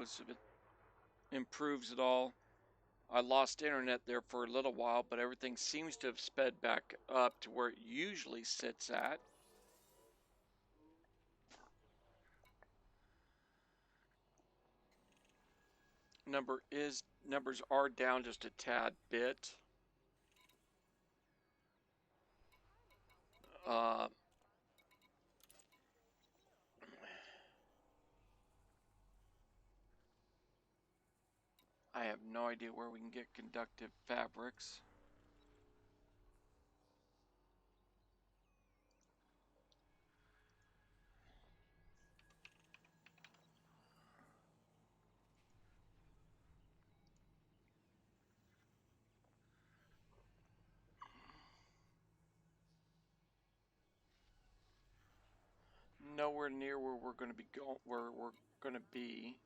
knows if it improves at all. I lost internet there for a little while, but everything seems to have sped back up to where it usually sits at. Numbers are down just a tad bit. I have no idea where we can get conductive fabrics. Nowhere near where we're going to be going. Where we're going to be.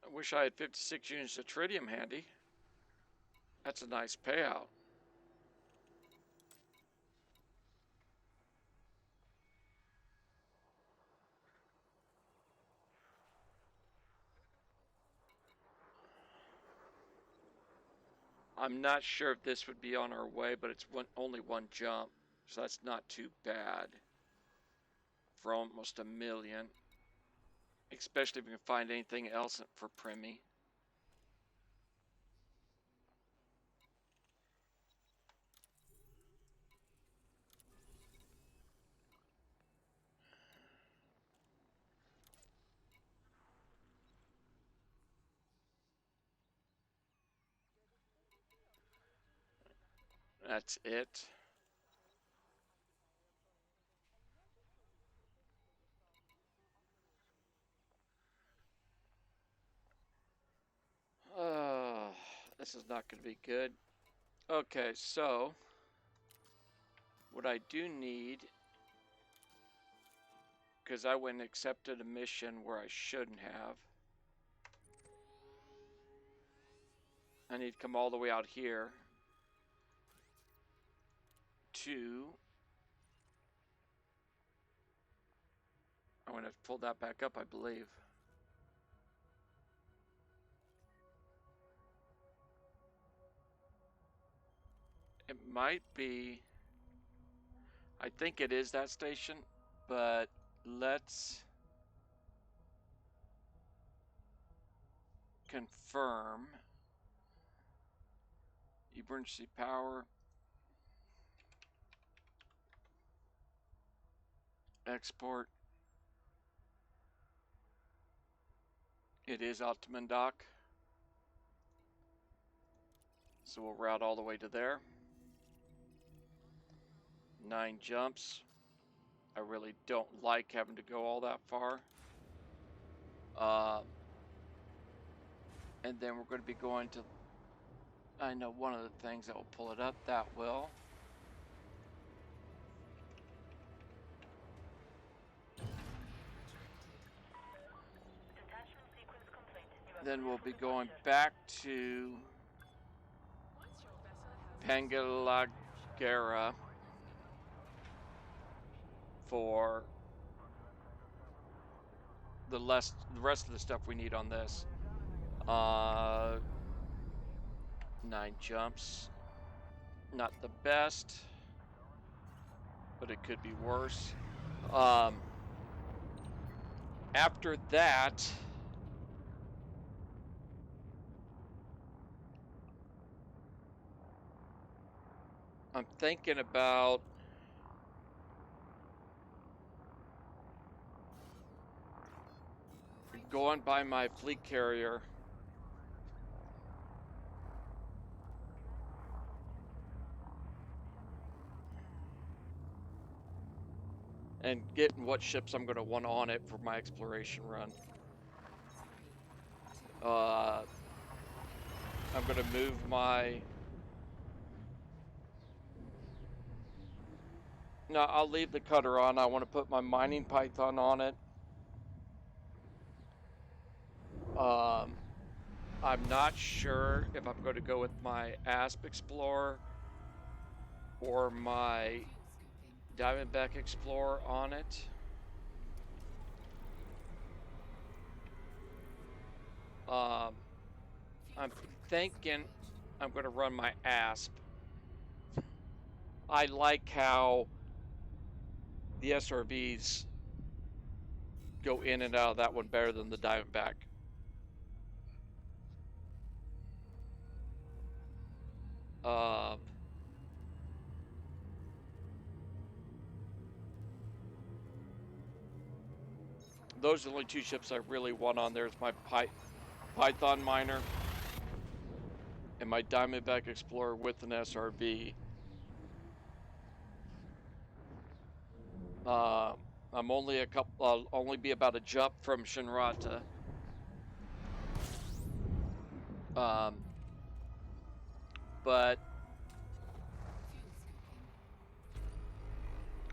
I wish I had 56 units of tritium handy. That's a nice payout. I'm not sure if this would be on our way, but it's only one jump, so that's not too bad for almost 1 million, especially if we can find anything else for Primi. That's it. This is not going to be good. Okay, so what I do need, because I went and accepted a mission where I shouldn't have, I need to come all the way out here to, I'm going to pull that back up, I believe. It might be, I think it is that station, but let's confirm. Emergency power. Export. It is Altaman Dock. So we'll route all the way to there. 9 jumps. I really don't like having to go all that far. And then we're going to be going to, I know one of the things that will pull it up, that will. Then we'll be going back to Pangalagara for the rest of the stuff we need on this. 9 jumps. Not the best, but it could be worse. After that, I'm thinking about going by my fleet carrier and getting what ships I'm going to want on it for my exploration run. I'm going to move my... No, I'll leave the cutter on. I want to put my mining python on it. I'm not sure if I'm going to go with my Asp Explorer or my Diamondback Explorer on it. I'm thinking I'm going to run my Asp. I like how the SRVs go in and out of that one better than the Diamondback. Those are the only two ships I really want on there. It's my Python miner and my Diamondback Explorer with an SRV. I'm only I'll only be about a jump from Shinrata. But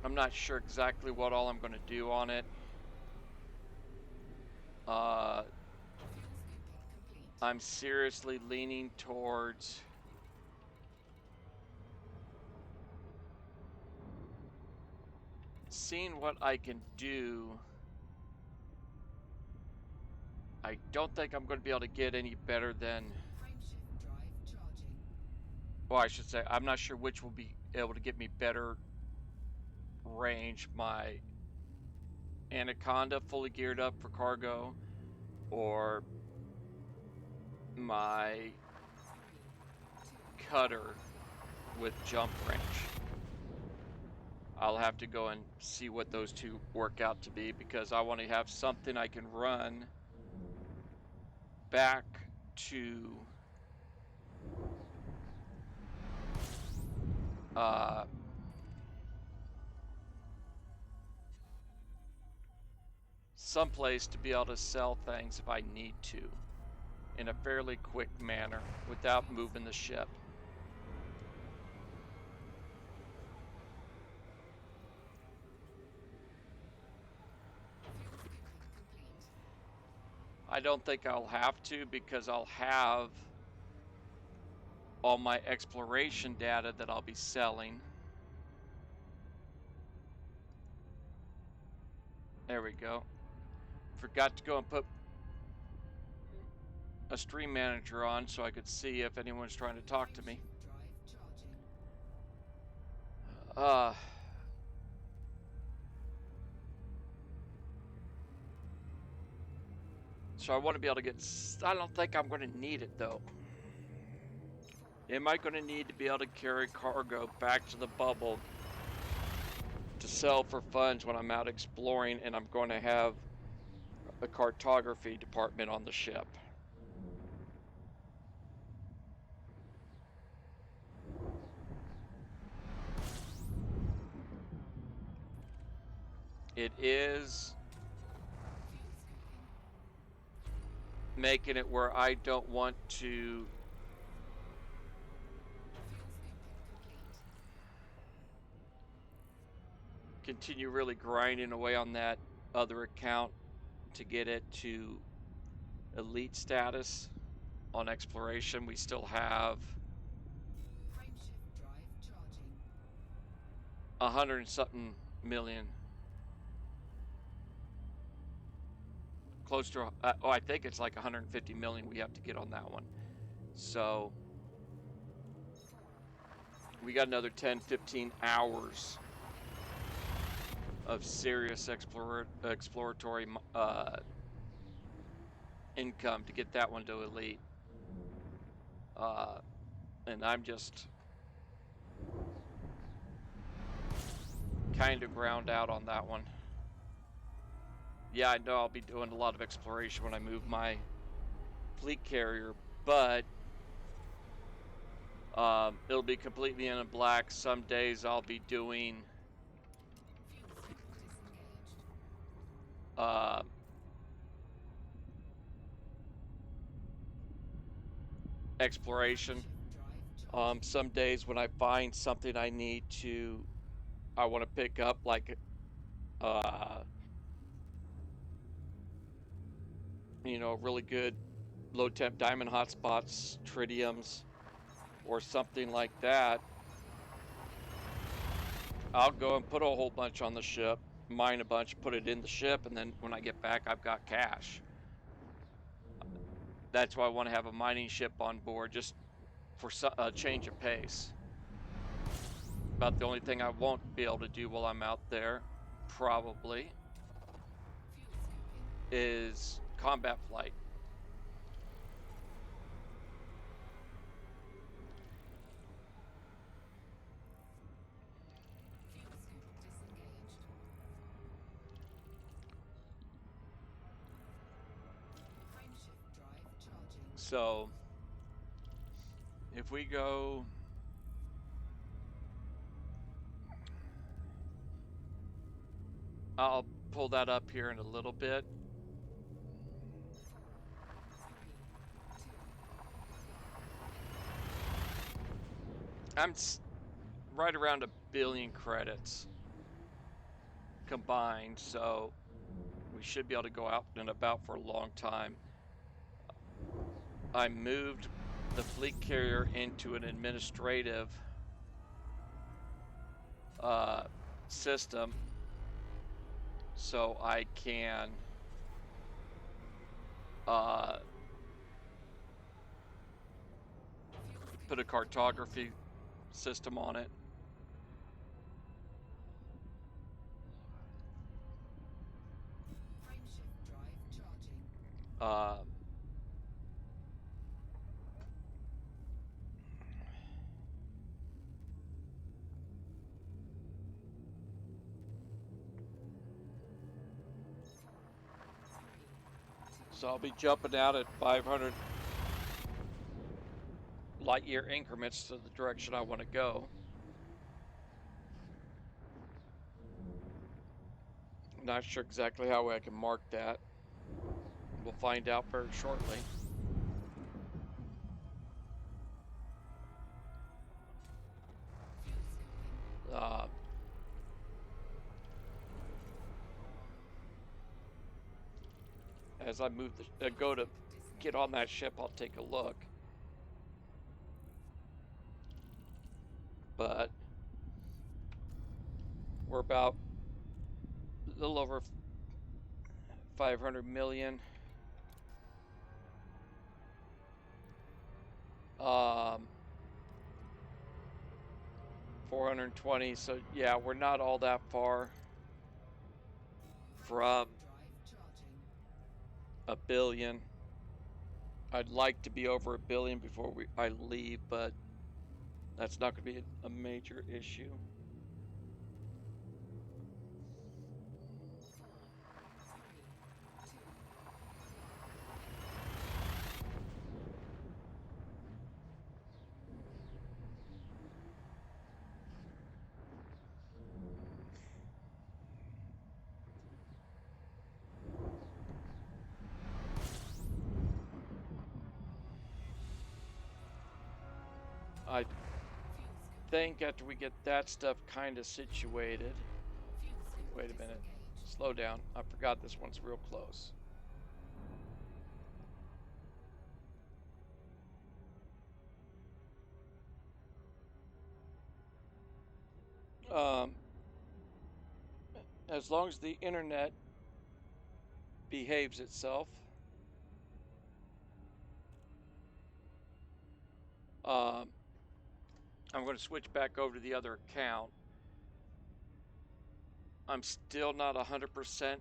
I'm not sure exactly what all I'm going to do on it. I'm seriously leaning towards seeing what I can do. I don't think I'm going to be able to get any better than, well, I should say, I'm not sure which will be able to get me better range. My Anaconda fully geared up for cargo, or my Cutter with jump range. I'll have to go and see what those two work out to be, because I want to have something I can run back to someplace to be able to sell things if I need to in a fairly quick manner without moving the ship. I don't think I'll have to, because I'll have all my exploration data that I'll be selling. There we go. Forgot to go and put a stream manager on so I could see if anyone's trying to talk to me. So I want to be able to get, I don't think I'm going to need it though. Am I going to need to be able to carry cargo back to the bubble to sell for funds when I'm out exploring and I'm going to have a cartography department on the ship? It is making it where I don't want to continue really grinding away on that other account to get it to elite status on exploration. We still have 100 and something million, close to I think it's like 150 million we have to get on that one. So we got another 10-15 hours of serious exploratory income to get that one to elite. And I'm just kind of ground out on that one. Yeah, I know I'll be doing a lot of exploration when I move my fleet carrier, but it'll be completely in the black. Some days I'll be doing exploration. Some days when I find something I want to pick up, like you know, really good low temp diamond hotspots, tritiums, or something like that, I'll go and put a whole bunch on the ship, mine a bunch, put it in the ship, and then when I get back, I've got cash. That's why I want to have a mining ship on board, just for a change of pace. About the only thing I won't be able to do while I'm out there, probably, is combat flight. So, if we go... I'll pull that up here in a little bit. I'm right around 1 billion credits combined, so we should be able to go out and about for a long time. I moved the fleet carrier into an administrative system so I can put a cartography system on it. So I'll be jumping out at 500 light year increments to the direction I want to go. Not sure exactly how I can mark that. We'll find out very shortly. As I move go to get on that ship, I'll take a look. But we're about a little over 500 million. 420. So yeah, we're not all that far from 1 billion. I'd like to be over 1 billion before I leave, but that's not going to be a major issue. I think after we get that stuff kind of situated... Wait a minute. Slow down. I forgot this one's real close. As long as the internet behaves itself, I'm going to switch back over to the other account. I'm still not 100%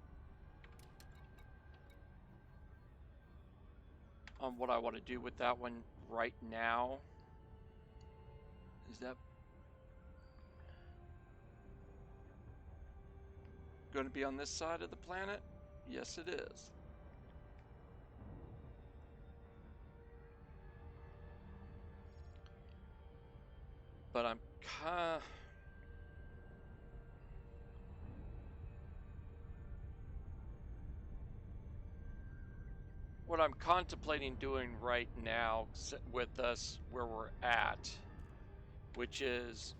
on what I want to do with that one right now. Is that going to be on this side of the planet? Yes, it is. But I'm what I'm contemplating doing right now with us where we're at, which is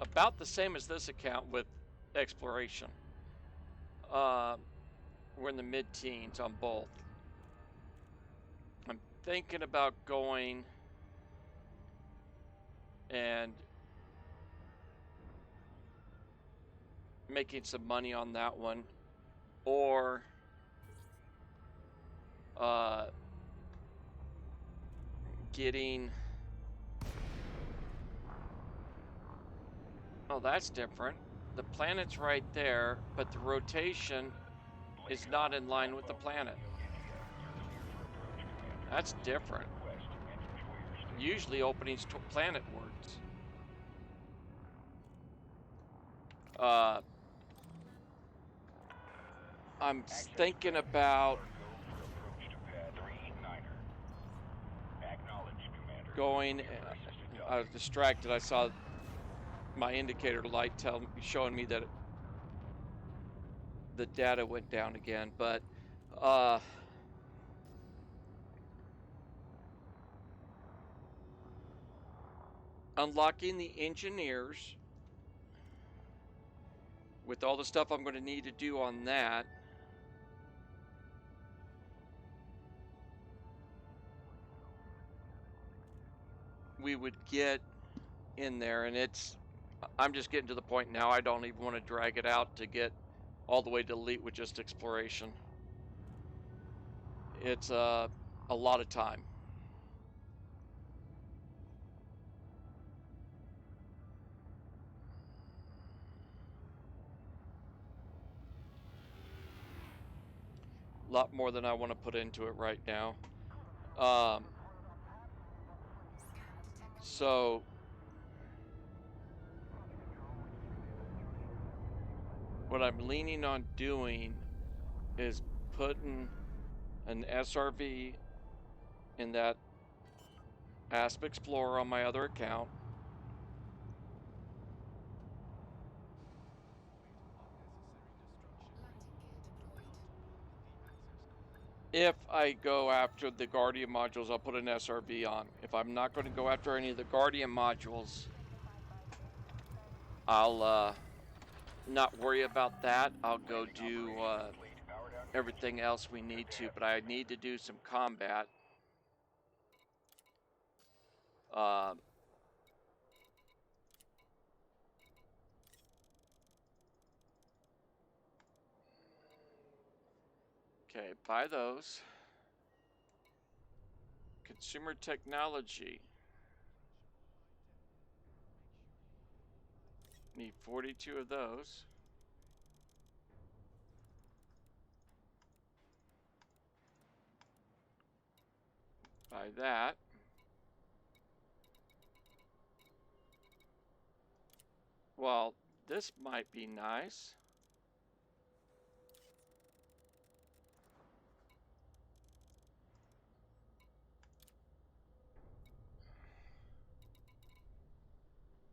about the same as this account with exploration. We're in the mid-teens on both. thinking about going and making some money on that one, or getting... Oh, that's different. The planet's right there, but the rotation is not in line with the planet. That's different. Usually openings to planetwards. I'm thinking about going... I was distracted. I saw my indicator light showing me that the data went down again, but unlocking the engineers with all the stuff I'm going to need to do on that. We would get in there, and I'm just getting to the point now I don't even want to drag it out to get all the way to elite with just exploration. It's a lot of time. A lot more than I want to put into it right now. So what I'm leaning on doing is putting an SRV in that Asp Explorer on my other account. If I go after the Guardian modules, I'll put an SRV on. If I'm not going to go after any of the Guardian modules, I'll not worry about that. I'll go do everything else we need to, but I need to do some combat. Okay, buy those. Consumer technology. Need 42 of those. Buy that. Well, this might be nice.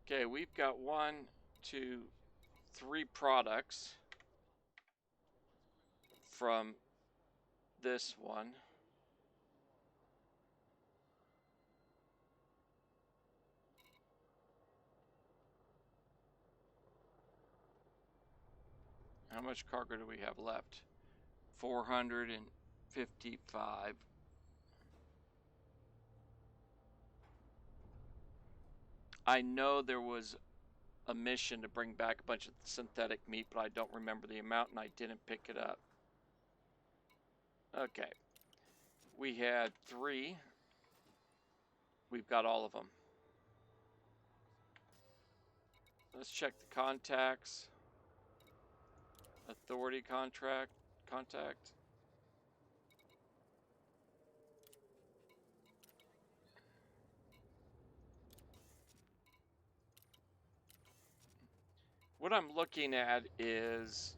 Okay, we've got 1, 2, 3 products from this one. How much cargo do we have left? 455. I know there was a mission to bring back a bunch of synthetic meat, but I don't remember the amount, and I didn't pick it up. Okay. We had 3. We've got all of them. Let's check the contacts. Authority contact. What I'm looking at is...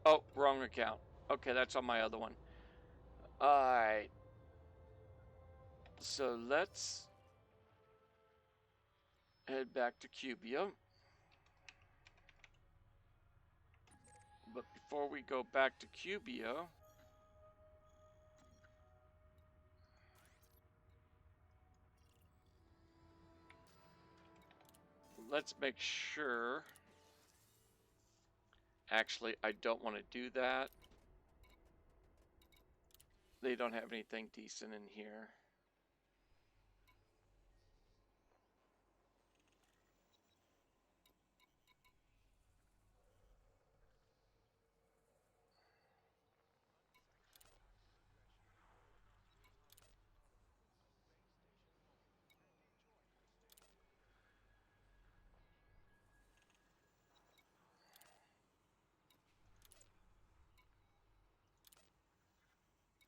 Oh, wrong account. Okay, that's on my other one. Alright. So let's head back to Cubia. But before we go back to Cubia, let's make sure... Actually, I don't want to do that. They don't have anything decent in here.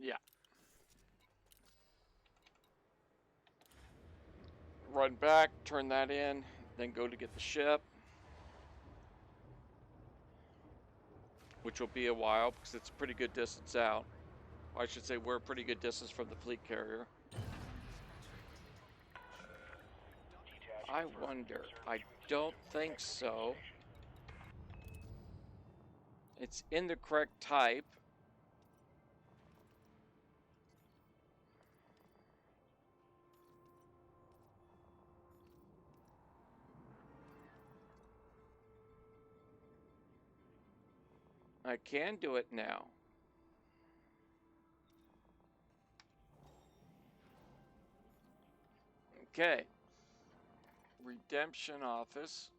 Yeah. Run back, turn that in, then go to get the ship. Which will be a while because it's a pretty good distance out. I should say we're a pretty good distance from the fleet carrier. I wonder. I don't think so. It's in the correct type. I can do it now. Okay. Redemption office.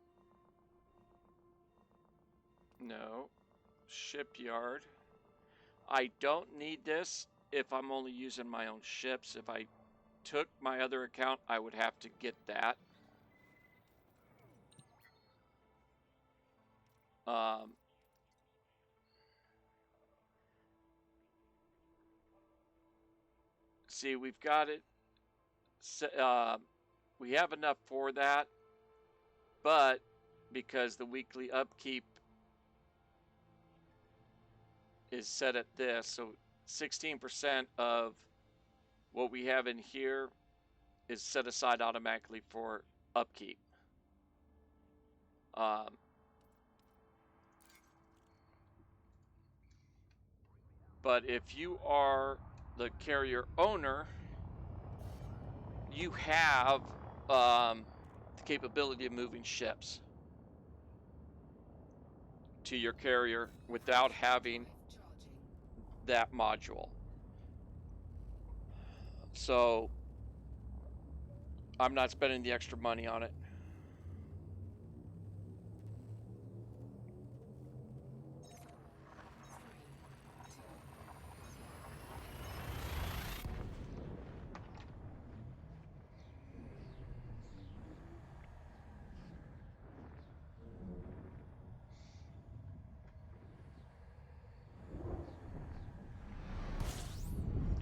No. Shipyard. I don't need this if I'm only using my own ships. If I took my other account, I would have to get that. See, we've got it. We have enough for that, but because the weekly upkeep is set at this, so 16% of what we have in here is set aside automatically for upkeep. But if you are the carrier owner, you have the capability of moving ships to your carrier without having that module. So I'm not spending the extra money on it.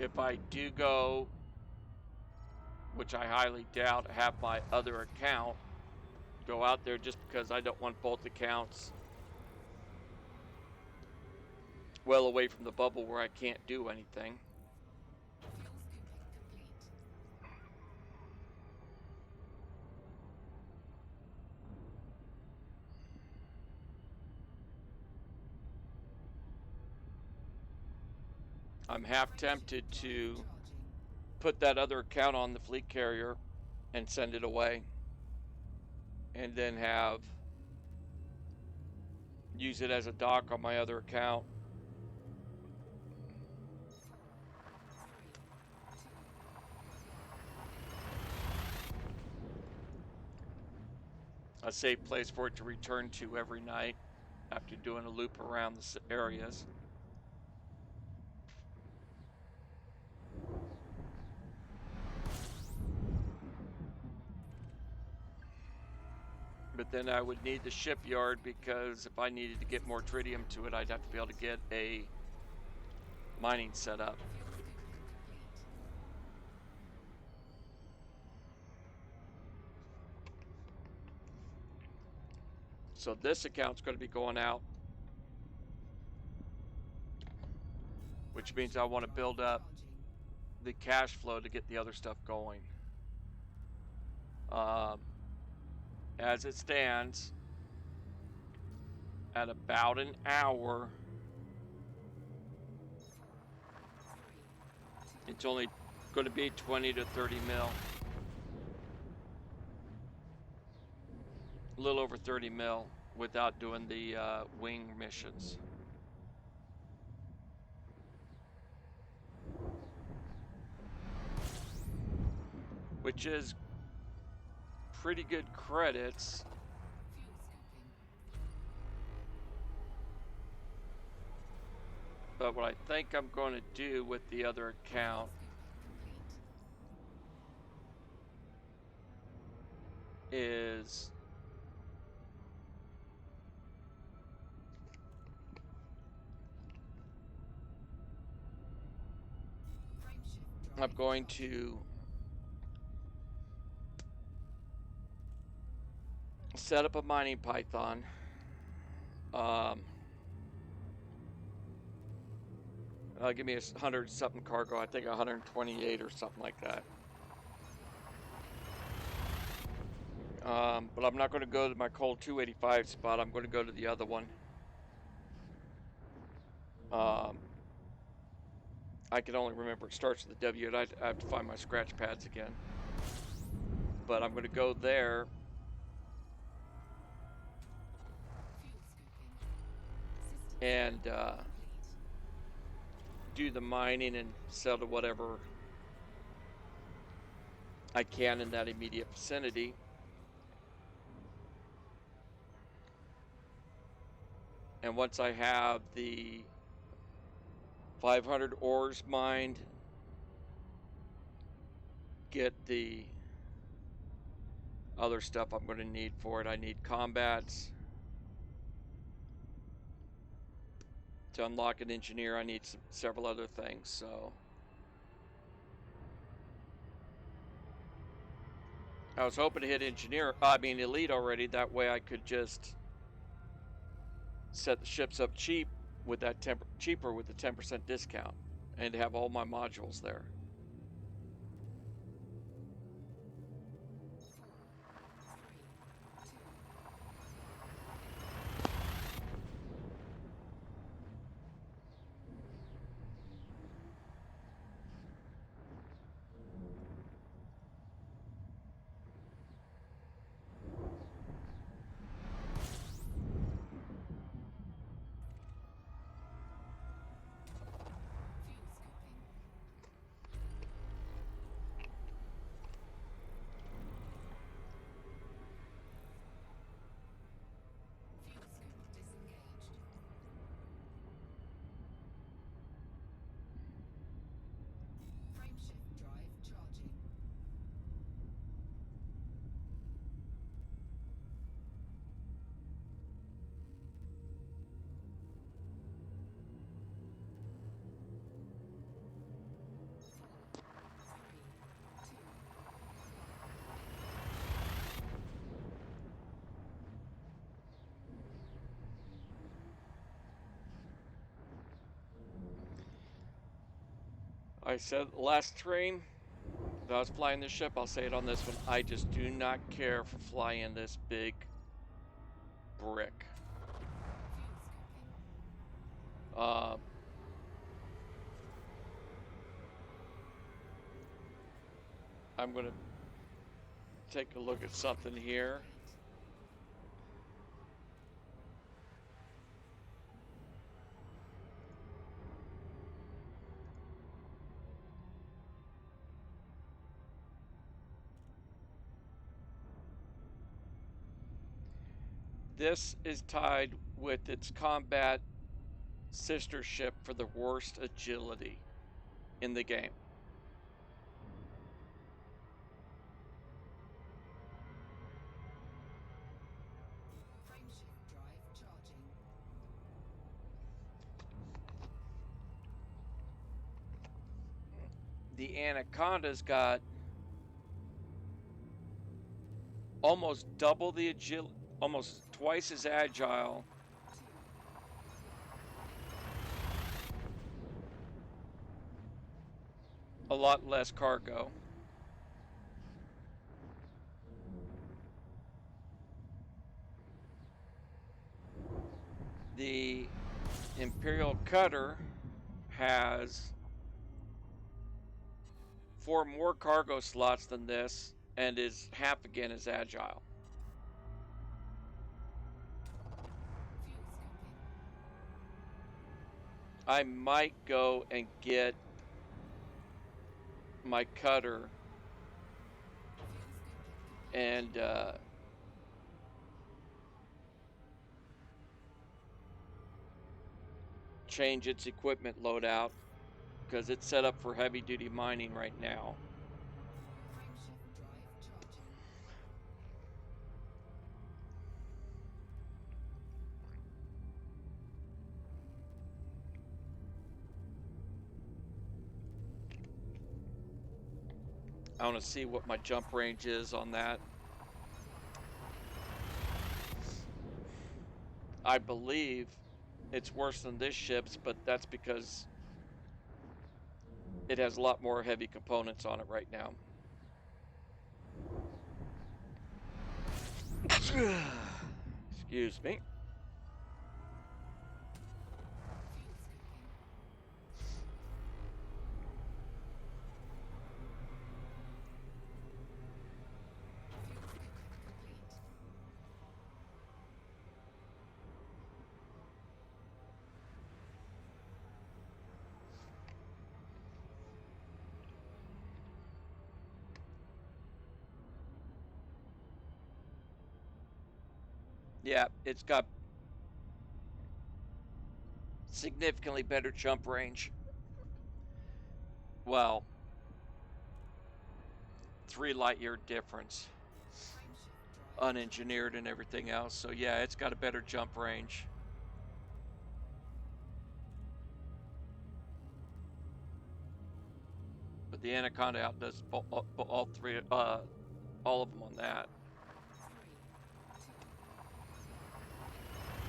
If I do go, which I highly doubt, have my other account go out there just because I don't want both accounts well away from the bubble where I can't do anything. I'm half tempted to put that other account on the fleet carrier and send it away, and then use it as a dock on my other account. A safe place for it to return to every night after doing a loop around the areas. But then I would need the shipyard, because if I needed to get more tritium to it, I'd have to be able to get a mining setup. So this account's going to be going out, which means I want to build up the cash flow to get the other stuff going. As it stands, at about an hour, it's only going to be 20 to 30 mil. A little over 30 mil without doing the wing missions. which is pretty good credits. But what I think I'm going to do with the other account is I'm going to set up a mining python. Give me 100 something cargo. I think 128 or something like that. But I'm not going to go to my coal 285 spot. I'm going to go to the other one. I can only remember it starts with a W, and I have to find my scratch pads again. But I'm going to go there. And do the mining and sell to whatever I can in that immediate vicinity. And once I have the 500 ores mined, get the other stuff I'm going to need for it. I need combats. To unlock an engineer, I need several other things, so I was hoping to hit elite already. That way I could just set the ships up cheap with that cheaper with the 10% discount and have all my modules there. I said last train that I was flying this ship, I'll say it on this one. I just do not care for flying this big brick. I'm going to take a look at something here. This is tied with its combat sister ship for the worst agility in the game. The Anaconda's got almost double the agility, almost twice as agile. A lot less cargo. The Imperial Cutter has 4 more cargo slots than this and is half again as agile. I might go and get my cutter and change its equipment loadout because it's set up for heavy duty mining right now. Frameshift drive charging. I want to see what my jump range is on that. I believe it's worse than this ship's, but that's because it has a lot more heavy components on it right now. Excuse me. Fuel scoping. Fuel scoping complete. Yeah, it's got significantly better jump range. Well, 3 light year difference, Frameshift drive unengineered and everything else. So yeah, it's got a better jump range. But the Anaconda outdoes all three, all of them on that. 3, 2. Fuel scoping. Fuel scoping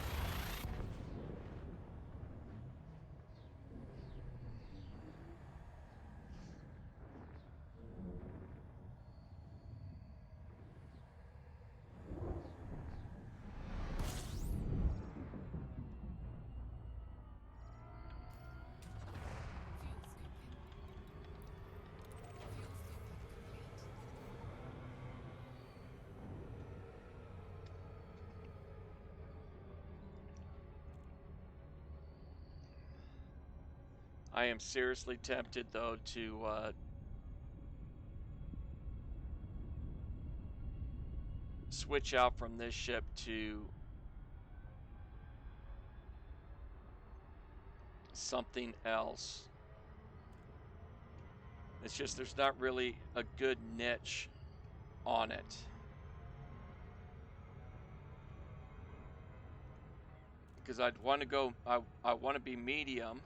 complete. I am seriously tempted though to switch out from this ship to something else. It's just there's not really a good niche on it. Because I'd want to go, I want to be medium.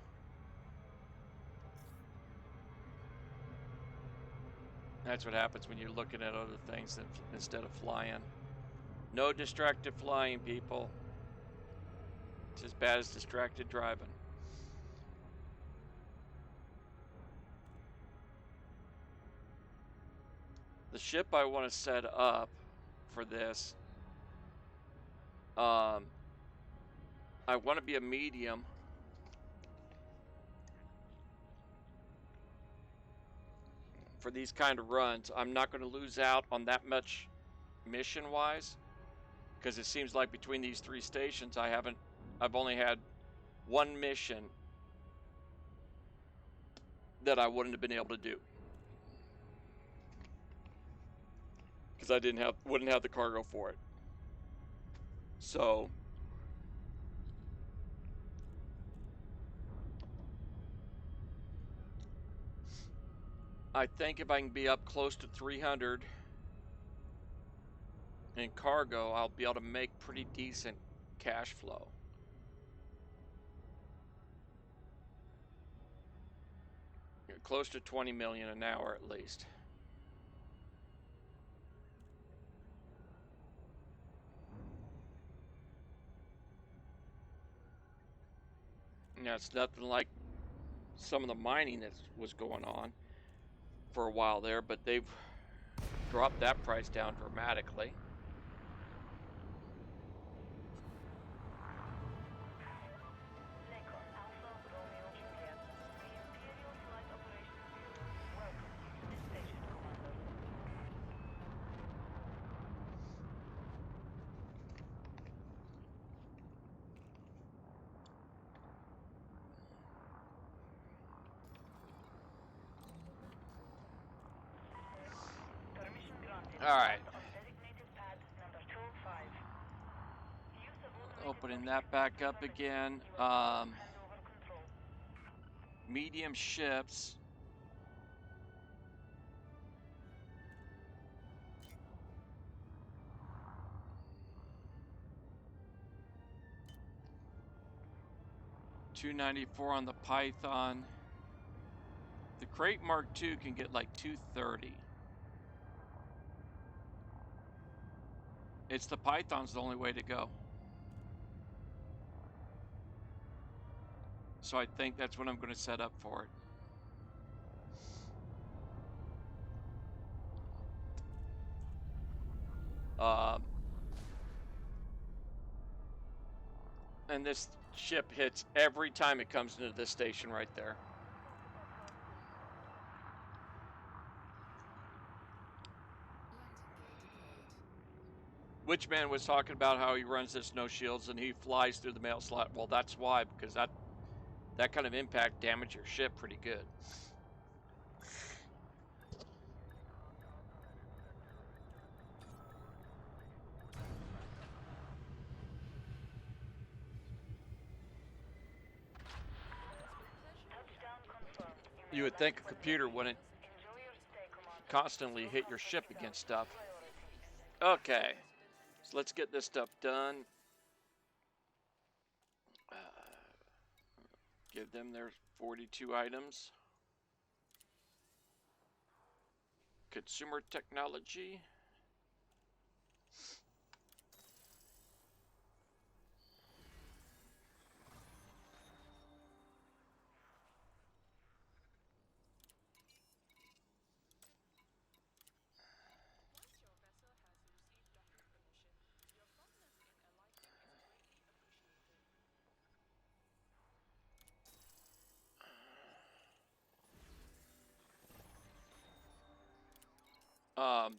That's what happens when you're looking at other things instead of flying. No distracted flying, people. It's as bad as distracted driving. The ship I want to set up for this, I want to be a medium. For these kind of runs, I'm not going to lose out on that much mission-wise, because it seems like between these 3 stations, I've only had one mission that I wouldn't have been able to do because I wouldn't have the cargo for it. So I think if I can be up close to 300 in cargo, I'll be able to make pretty decent cash flow. Close to 20 million an hour at least. Now it's nothing like some of the mining that was going on for a while there, but they've dropped that price down dramatically. All right. opening that back up again. Medium ships. $294 on the Python. The Crate Mark II can get like $230. It's the Python's the only way to go. So I think that's what I'm going to set up for it. And this ship hits every time it comes into this station right there. Witchman was talking about how he runs this no shields and he flies through the mail slot. Well, that's why, because that kind of impact damage your ship pretty good. You would think a computer wouldn't constantly hit your ship against stuff. Okay, so let's get this stuff done. Give them their 42 items. Consumer technology.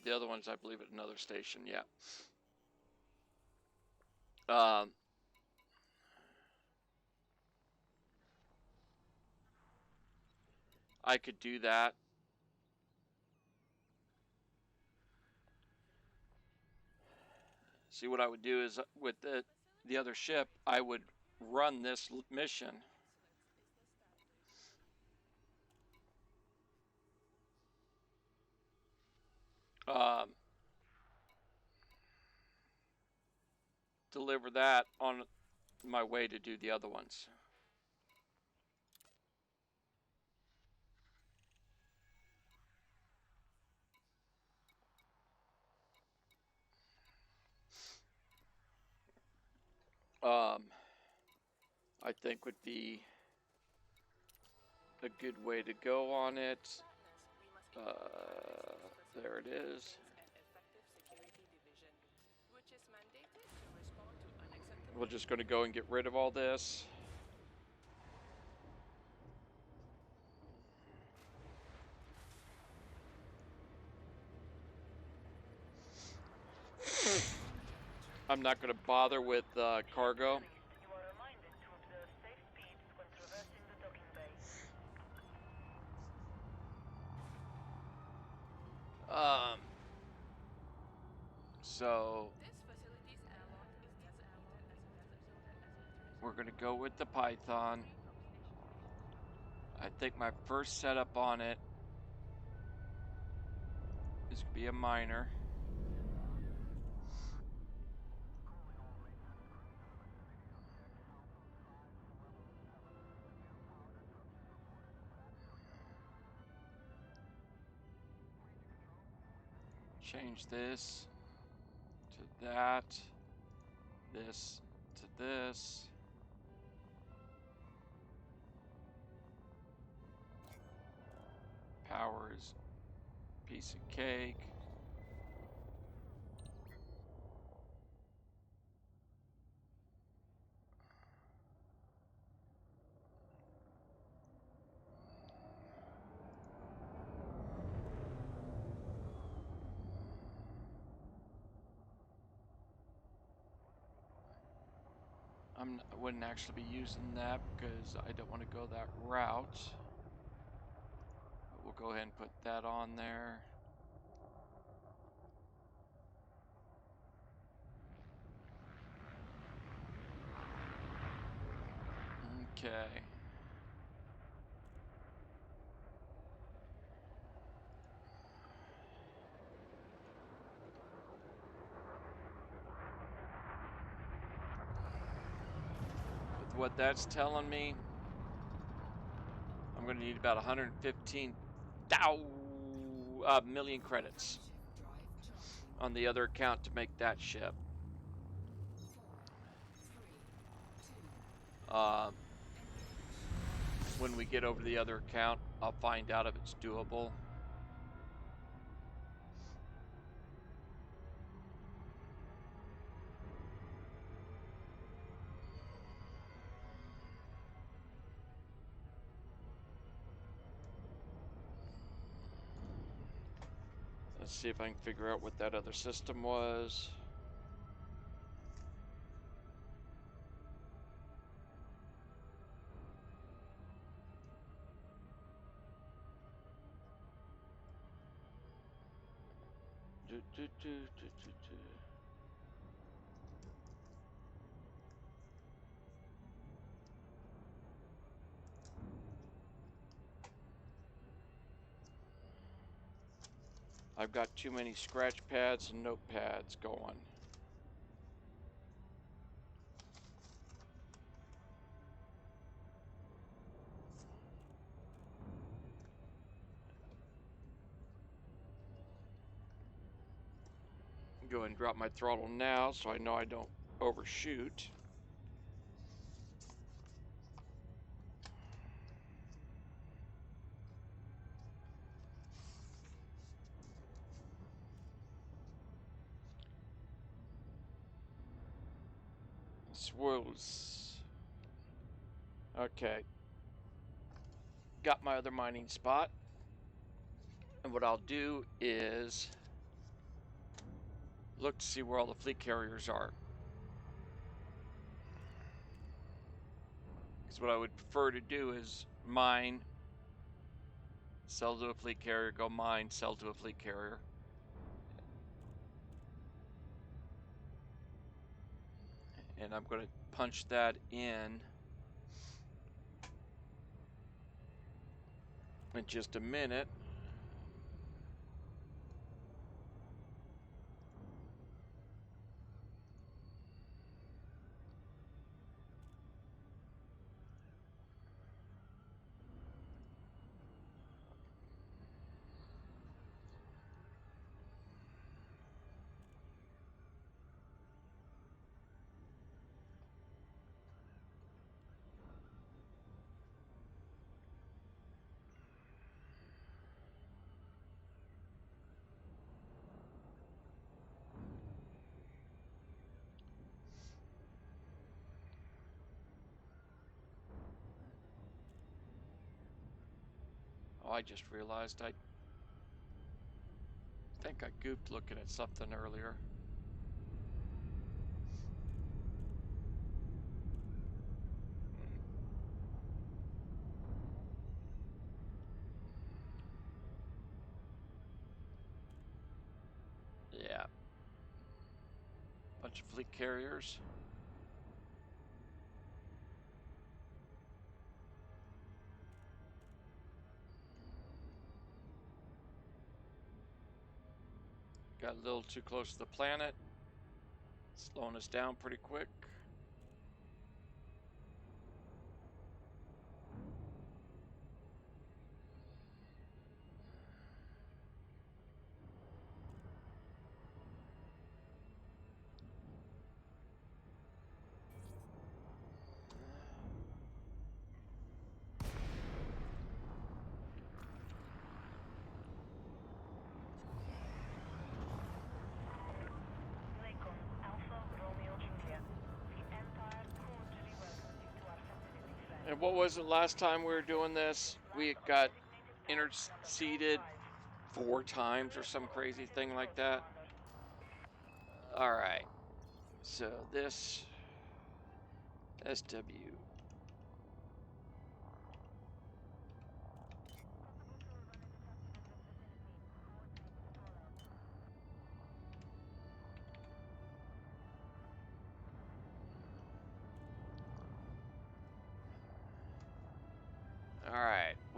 The other one's, I believe, at another station, yeah. I could do that. See, what I would do is with the other ship, I would run this mission. Deliver that on my way to do the other ones. I think would be a good way to go on it. There it is. We're just going to go and get rid of all this. I'm not going to bother with cargo. So we're going to go with the Python. I think my first setup on it is going to be a miner. Change this to that, this to this. Power is piece of cake. I wouldn't actually be using that because I don't want to go that route. But we'll go ahead and put that on there. Okay. With what that's telling me, I'm going to need about 115,000 million credits Frameshift drive charging. on the other account to make that ship. 4, 3, 2. Um, Engage. when we get over to the other account, I'll find out if it's doable. Let's see if I can figure out what that other system was. Do, do, do, do, do, do. I've got too many scratch pads and notepads going. Go ahead and drop my throttle now so I know I don't overshoot. Swoosh. Okay. Got my other mining spot. And what I'll do is look to see where all the fleet carriers are. Because what I would prefer to do is mine, sell to a fleet carrier, go mine, sell to a fleet carrier. And I'm going to punch that in just a minute. Oh, I just realized I think I gooped looking at something earlier. Yeah. Bunch of fleet carriers. Got a little too close to the planet. Slowing us down pretty quick. Lincoln, Alpha Romeo Juliet. The Empire cordially welcomes you to our facilities, friend. And what was it last time we were doing this? We got interceded 4 times or some crazy thing like that. Alright. So this SW.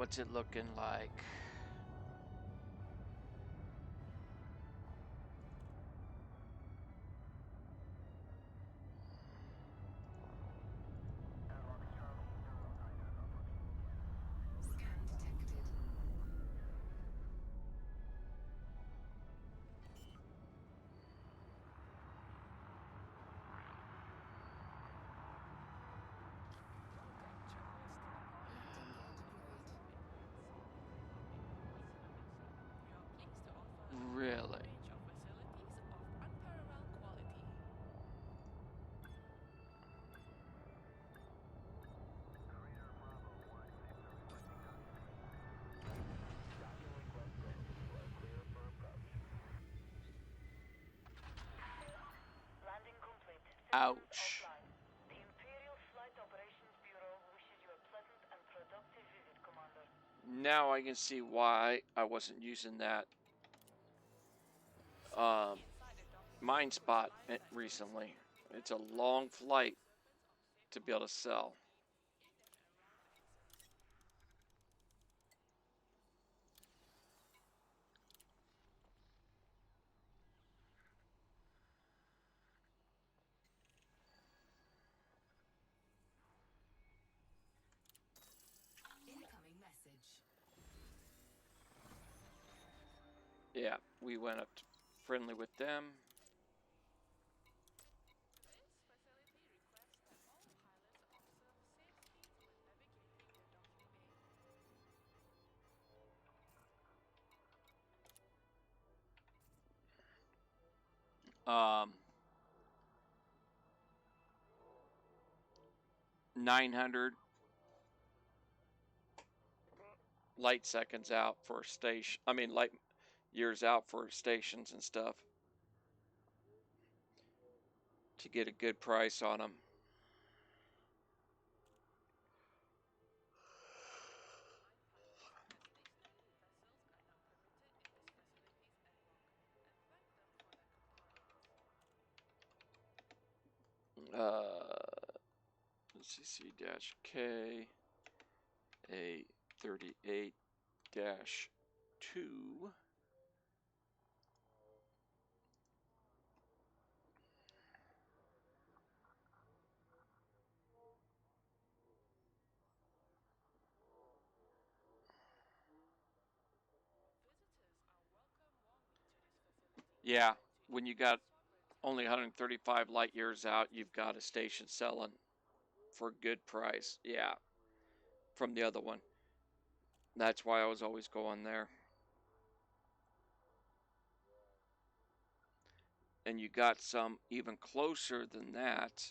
What's it looking like? Scan detected. Landing gear deployed. Really? Landing complete. Systems Ouch. offline. The Imperial Flight Operations Bureau wishes you a pleasant and productive visit, Commander. Now I can see why I wasn't using that mine spot recently. It's a long flight to be able to sell. Incoming message. Yeah, we went up friendly with them. Um, 900 light seconds out for station. I mean, light years out for stations and stuff to get a good price on them. CC-K A38-2. Yeah, when you got only 135 light years out, you've got a station selling for a good price. Yeah, from the other one. That's why I was always going there. And you got some even closer than that.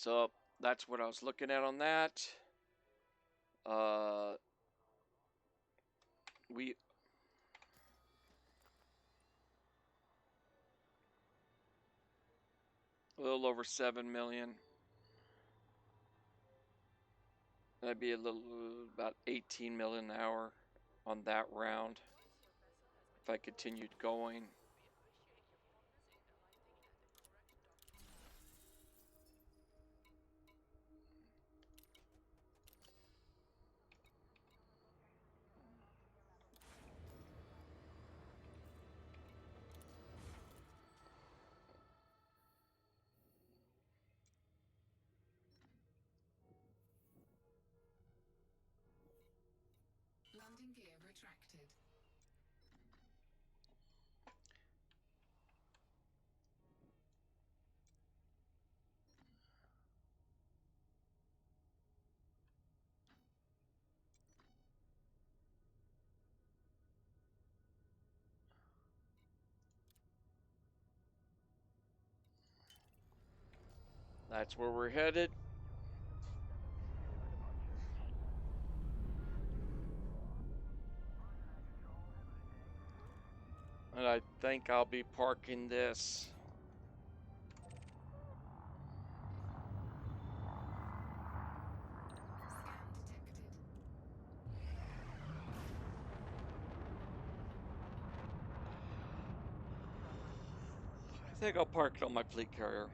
So that's what I was looking at on that. We a little over 7 million. That'd be a little about 18 million an hour on that round if I continued going. Landing gear retracted. That's where we're headed. And I think I'll be parking this think I'll park it on my fleet carrier.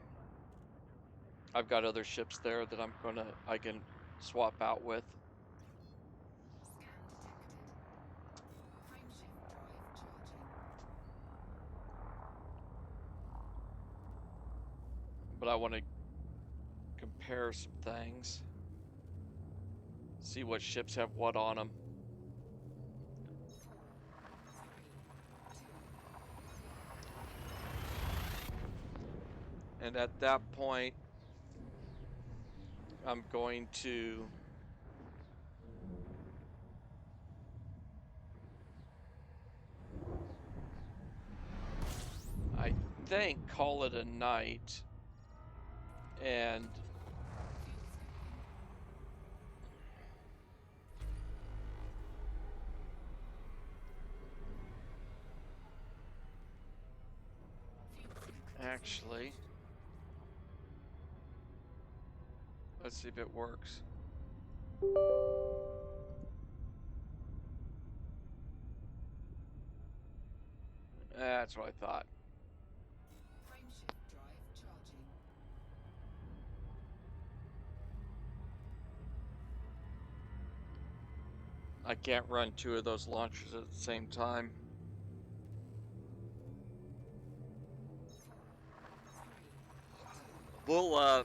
I've got other ships there that I can swap out with. Scan detected. Frameshift drive charging. But I want to compare some things. See what ships have what on them. 4, 3, 2, And at that point, I'm going to I think call it a night and fuel scooping. Fuel scoop actually, disengaged. let's see if it works. That's what I thought. Frameshift drive charging. I can't run two of those launchers at the same time. 4, 3, 2, We'll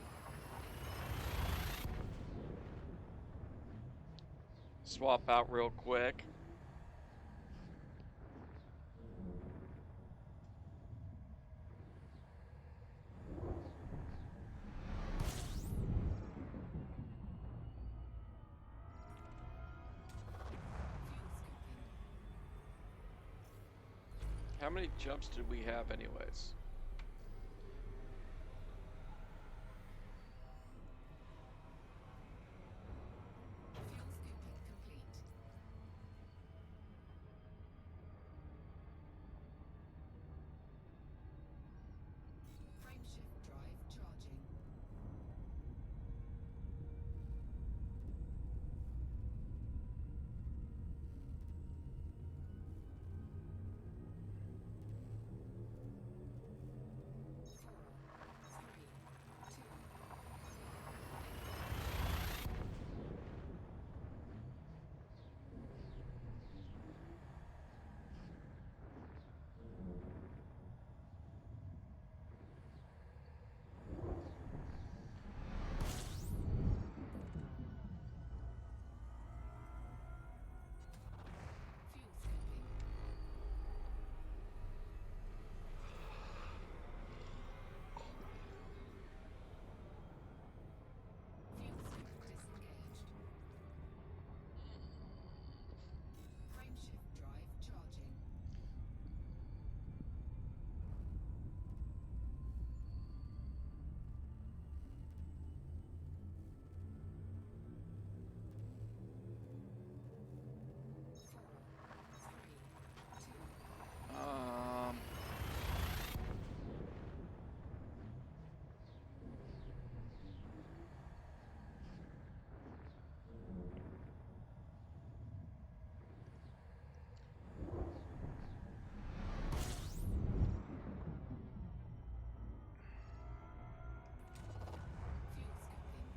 swap out real quick. fuel scooping. How many jumps did we have anyways? Fuel scooping complete. Frameshift drive charging. Four, three, two, fuel scooping. Fuel scoop disengaged. Frameshift drive charging. Four, three, two, Um, fuel scooping.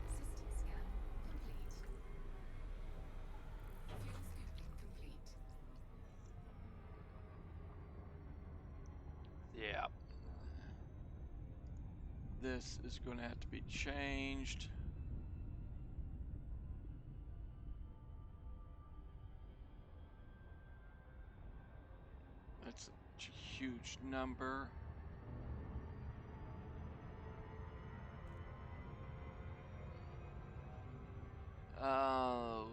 System scan complete. Fuel scooping complete. yeah. This is going to have to be changed. That's a huge number. Oh.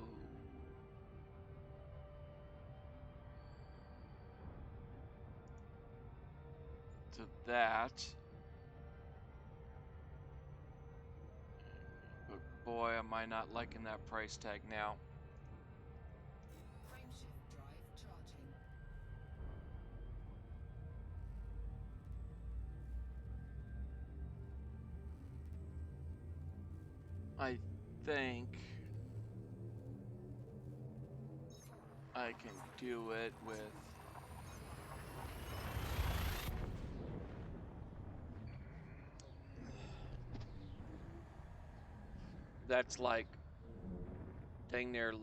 To that. But boy, am I not liking that price tag now. Frameshift drive charging. I think Four, I can do it with that's like dang near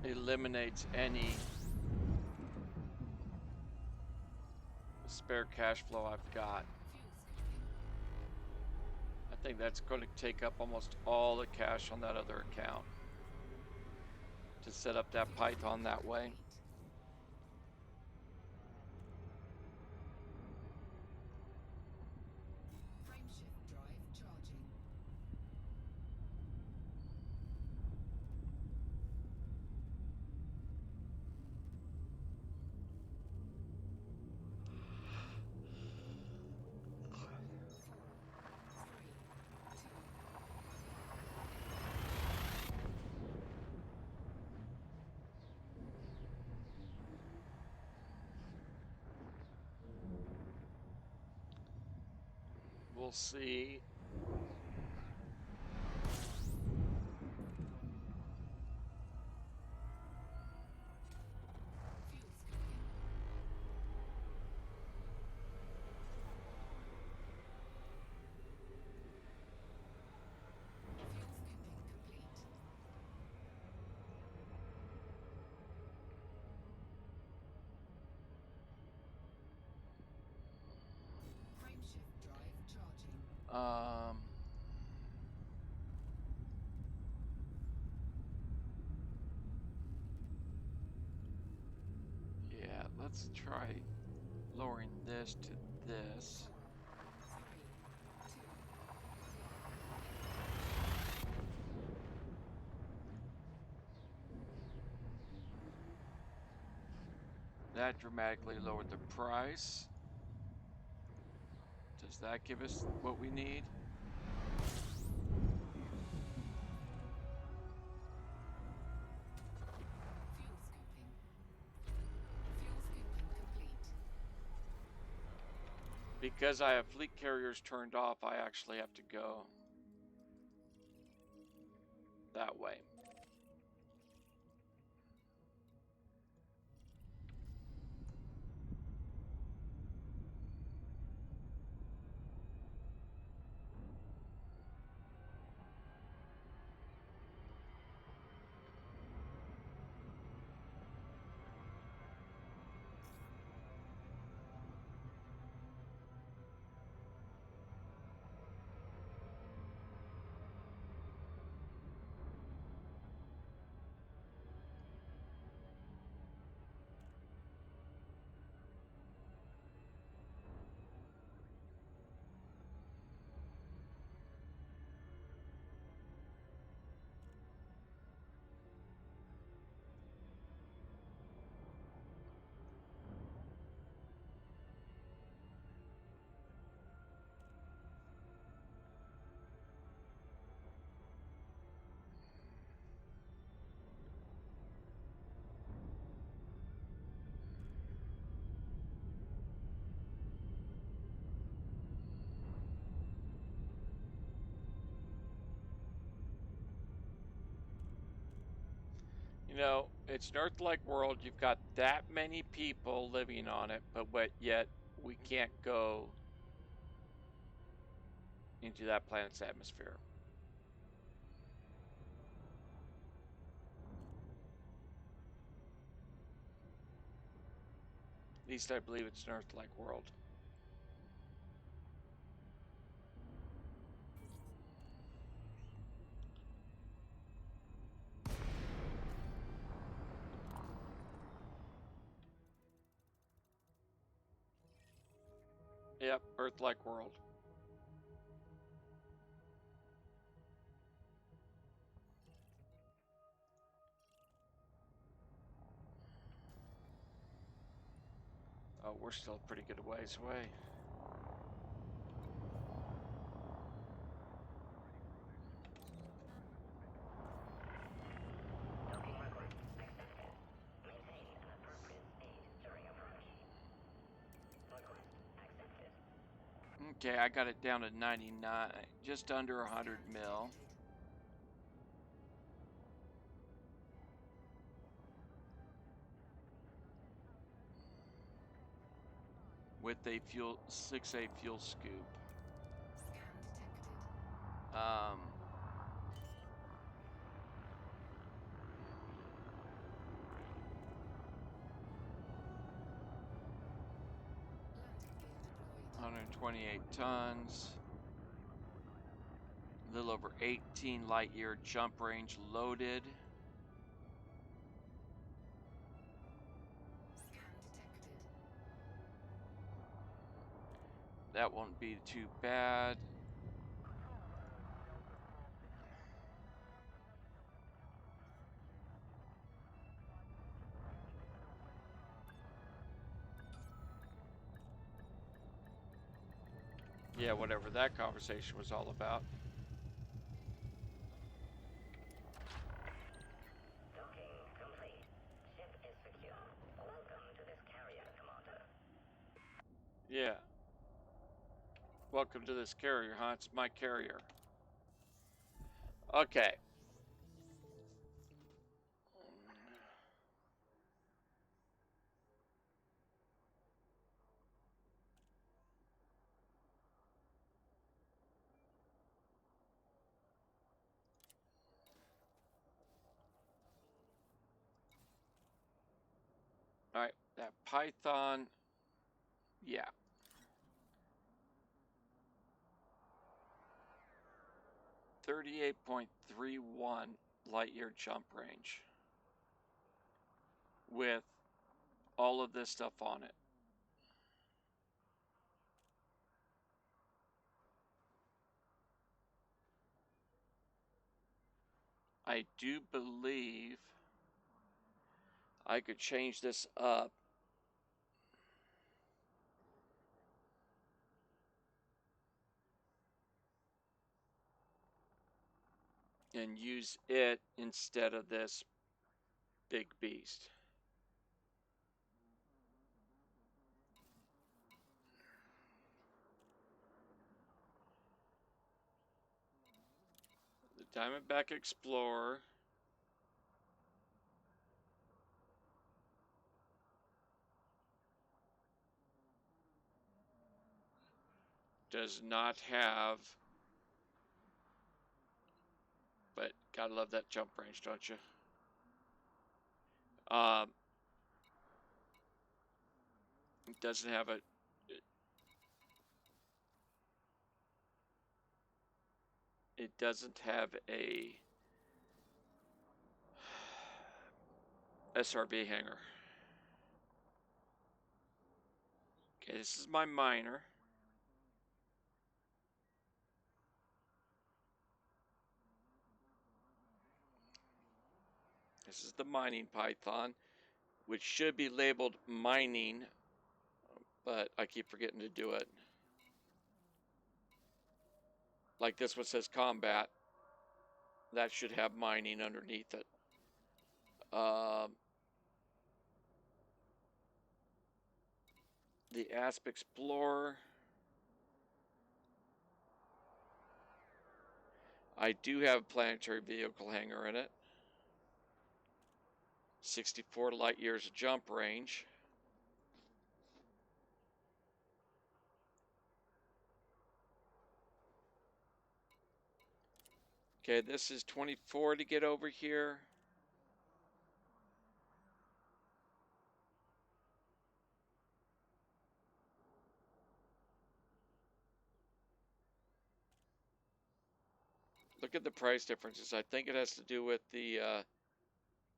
eliminates any spare cash flow I've got. Fuel scooping. I think that's going to take up almost all the cash on that other account to set up that pipe on that way. Complete. Frameshift drive charging. Four, three, two, We'll see. fuel scooping. Fuel scooping complete. Frameshift drive charging. Yeah, let's try lowering this to this. Four, three, two, That dramatically lowered the price. Does that give us what we need? fuel scooping. Fuel scooping complete. Because I have fleet carriers turned off, I actually have to go that way. You know, it's an Earth-like world. You've got that many people living on it, but yet we can't go into that planet's atmosphere. At least I believe it's an Earth-like world. Yep, Earth-like world. Oh, we're still a pretty good ways away. Okay, I got it down to 99, just under 100 mil. With a 6A fuel scoop. Scan detected. Landing gear deployed. 128 tons. A little over 18 light year jump range loaded. Scan detected. That won't be too bad. Yeah, whatever that conversation was all about. Docking complete. Ship is secure. Welcome to this carrier, Commander. Yeah. Welcome to this carrier, huh? It's my carrier. Okay. All right, that Python, yeah. .31 light year jump range with all of this stuff on it. I do believe I could change this up and use it instead of this big beast. The Diamondback Explorer. Does not have, but gotta love that jump range, don't you? It doesn't have a, it doesn't have a SRB hangar. Okay, this is my miner. This is the mining Python, which should be labeled mining, but I keep forgetting to do it. Like this one says combat. That should have mining underneath it. The Asp Explorer. I do have a planetary vehicle hangar in it. 64 light years of jump range. Okay, this is 24 to get over here. Look at the price differences. I think it has to do with the,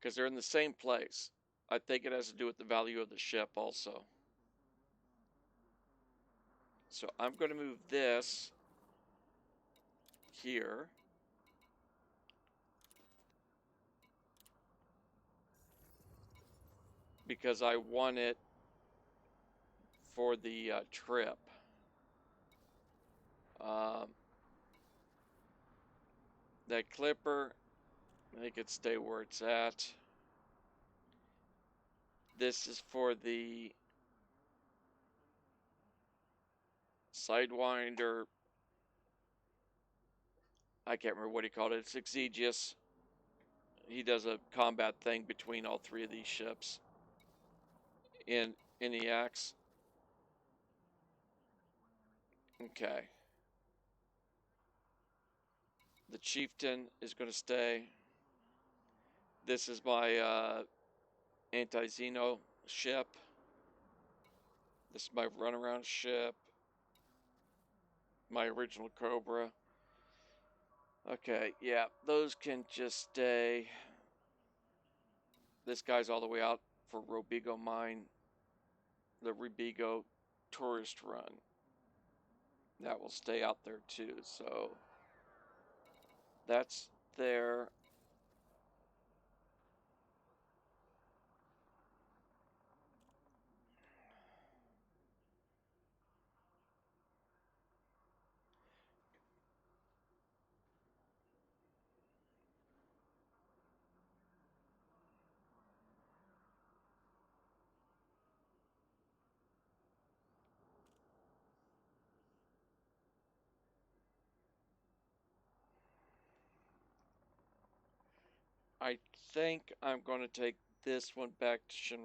because they're in the same place. I think it has to do with the value of the ship also. So I'm going to move this here. Because I want it for the trip. That Clipper, make it stay where it's at. This is for the Sidewinder. I can't remember what he called it. It's Exegius. He does a combat thing between all three of these ships in EX. Okay. The Chieftain is going to stay. This is my anti-Xeno ship. This is my runaround ship. My original Cobra. Okay, yeah, those can just stay. This guy's all the way out for Robigo Mine. The Robigo tourist run. That will stay out there too, so that's there. I think I'm going to take this one back to Shin.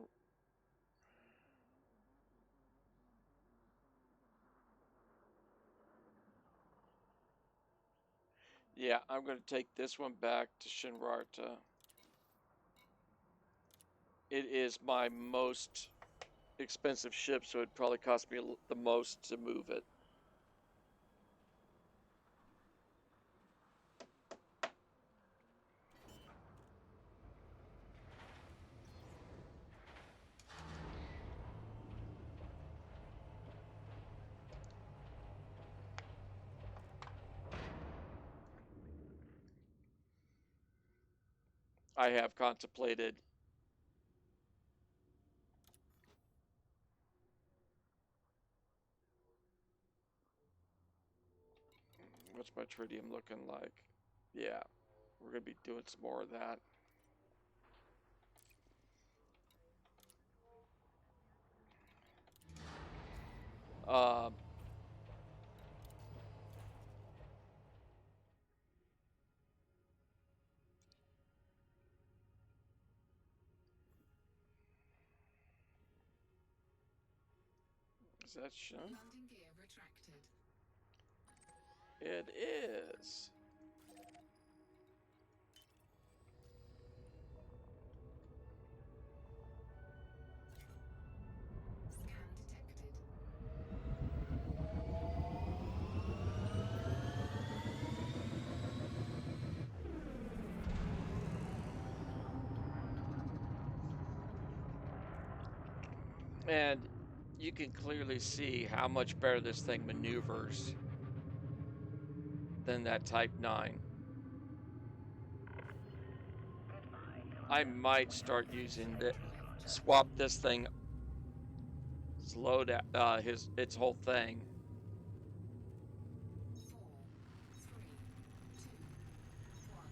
Yeah, I'm going to take this one back to Shinrarta. It is my most expensive ship, so it'd probably cost me the most to move it. I have contemplated what's my tritium looking like. Yeah, we're going to be doing some more of that. Um, is that shown? Landing gear retracted. It is. Scan detected. And you can clearly see how much better this thing maneuvers than that Type 9. I might start using the swap this thing, slow down its whole thing. 4, 3, 2, 1.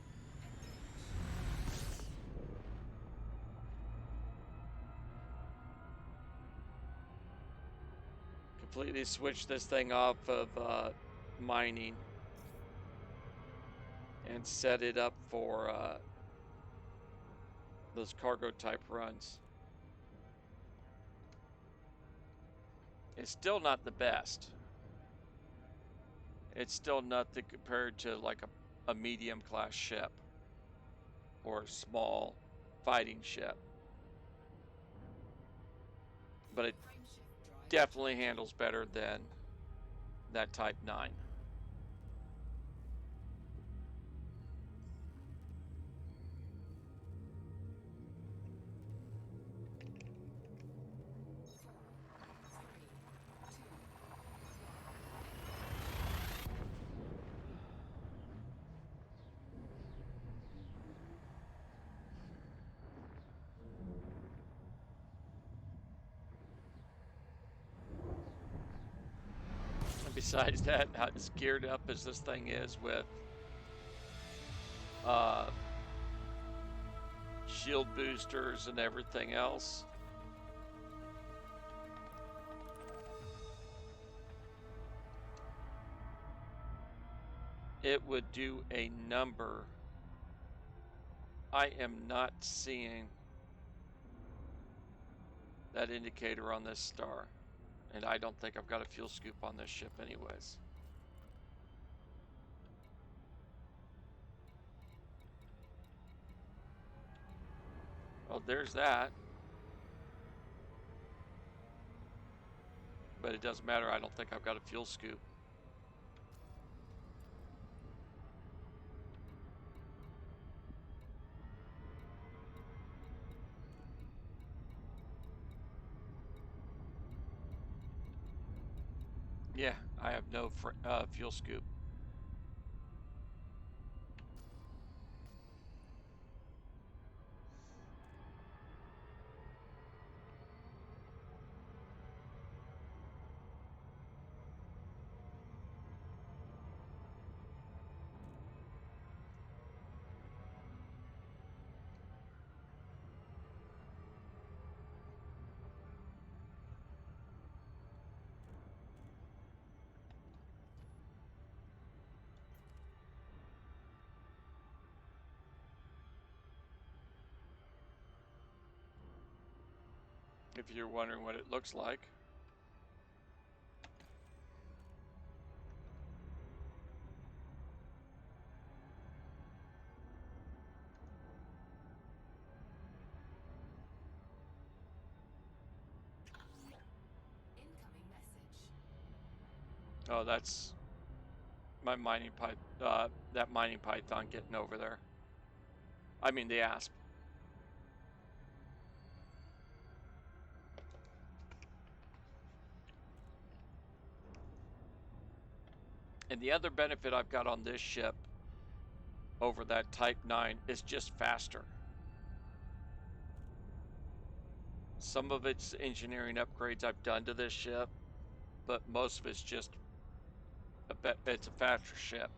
Completely switch this thing off of mining and set it up for those cargo type runs. It's still not the best. It's still nothing compared to like a medium class ship or a small fighting ship. But it Frameshift drive. definitely handles better than that Type 9. And besides that, as geared up as this thing is with shield boosters and everything else, it would do a number. I am not seeing that indicator on this star, and I don't think I've got a fuel scoop on this ship anyways. there's that. But it doesn't matter. I don't think I've got a fuel scoop. Yeah, I have no fuel scoop. If you're wondering what it looks like. Incoming message. Oh, that's my mining that mining python getting over there. I mean the asp. And the other benefit I've got on this ship over that Type 9 is just faster. Some of it's engineering upgrades I've done to this ship, but most of it's just it's a faster ship.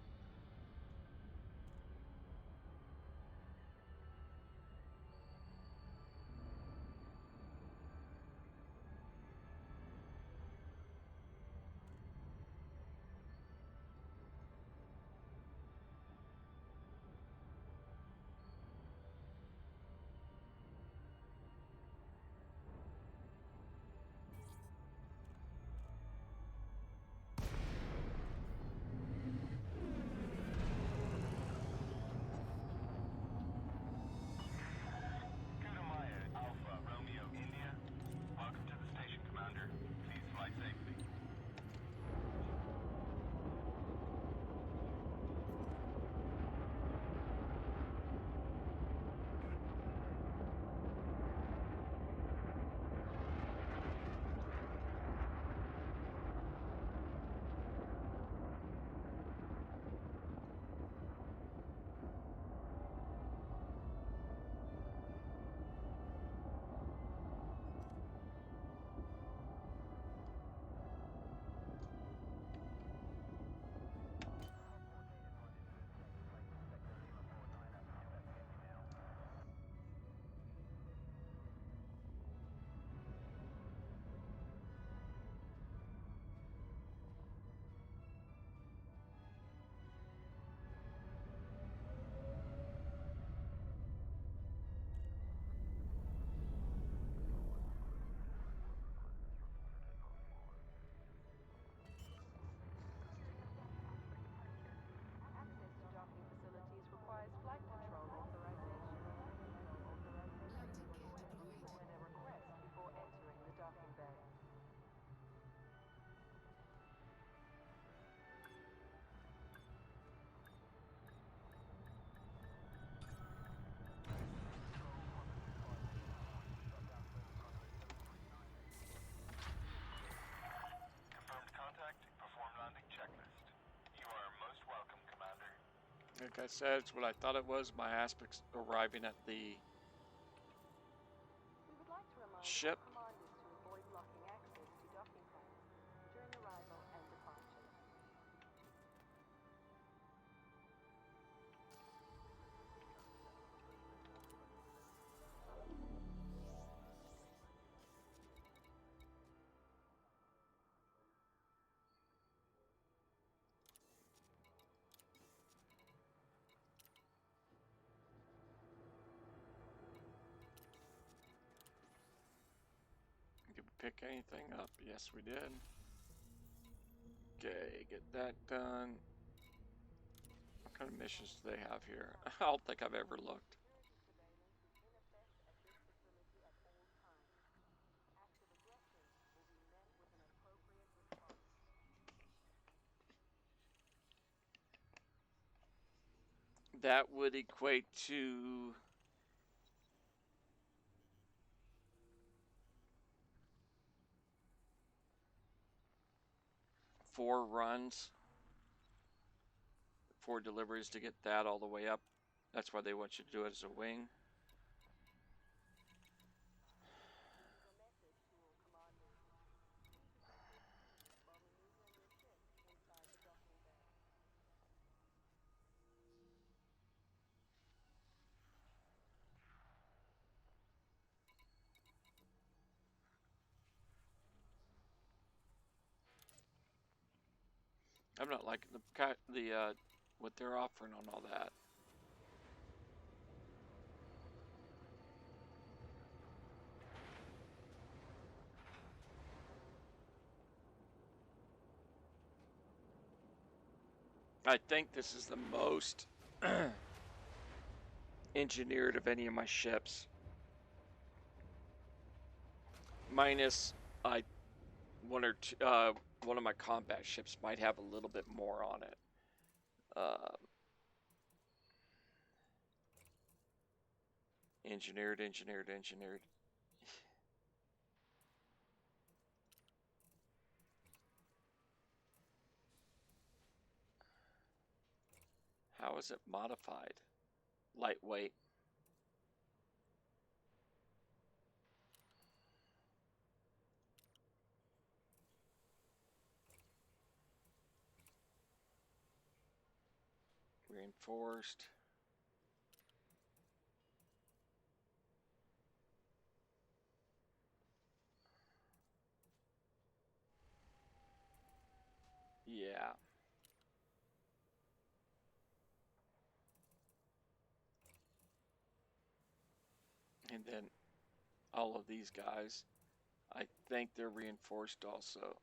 Kutamaya, Alpha, Romeo, India. Welcome to the station, Commander. Please fly safely. Access to docking facilities requires flight control authorization. Landing gear deployed. When a request before entering the docking bay. Confirmed contact. Perform landing checklist. You are most welcome, Commander. Like I said, it's what I thought it was. My aspects arriving at the We would like to remind ship. all commanders to avoid blocking access to docking points during arrival and departure. Did we pick anything up? Yes, we did. Okay, get that done. What kind of missions do they have here? I don't think I've ever looked. Security surveillance is in effect at this That would equate to 4 runs, 4 deliveries to get that all the way up. That's why they want you to do it as a wing. I'm not liking the what they're offering on all that. I think this is the most engineered of any of my ships. Minus one or two, one of my combat ships might have a little bit more on it. Engineered. How is it modified? Lightweight. Reinforced. Yeah. And then all of these guys, I think they're reinforced also.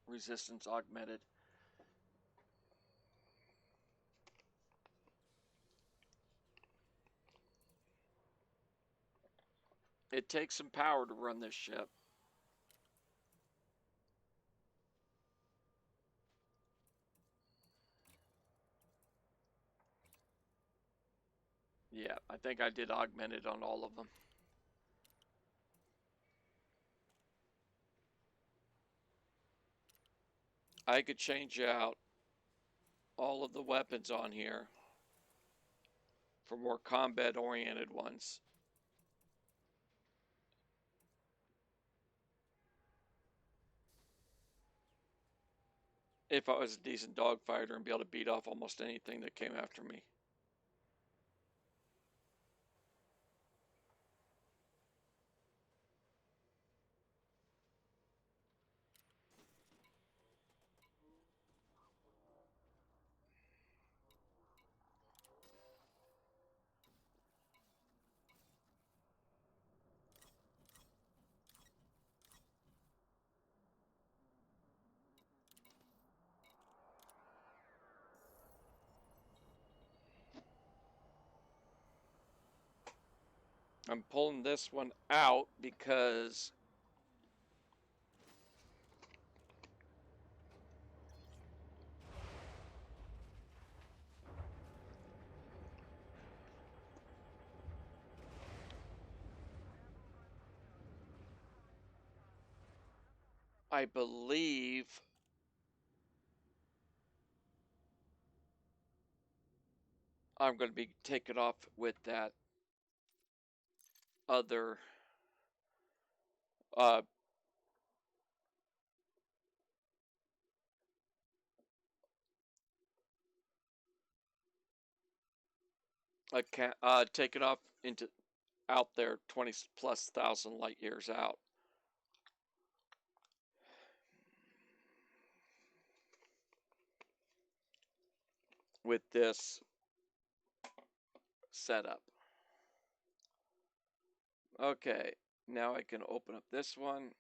Resistance augmented. It takes some power to run this ship. Yeah, I think I did augmented on all of them. I could change out all of the weapons on here for more combat oriented ones. If I was a decent dogfighter and be able to beat off almost anything that came after me. I'm pulling this one out because I believe I'm going to be taken off with that other uh, taken off into out there 20 plus thousand light years out. With this setup. Okay, now I can open up this one.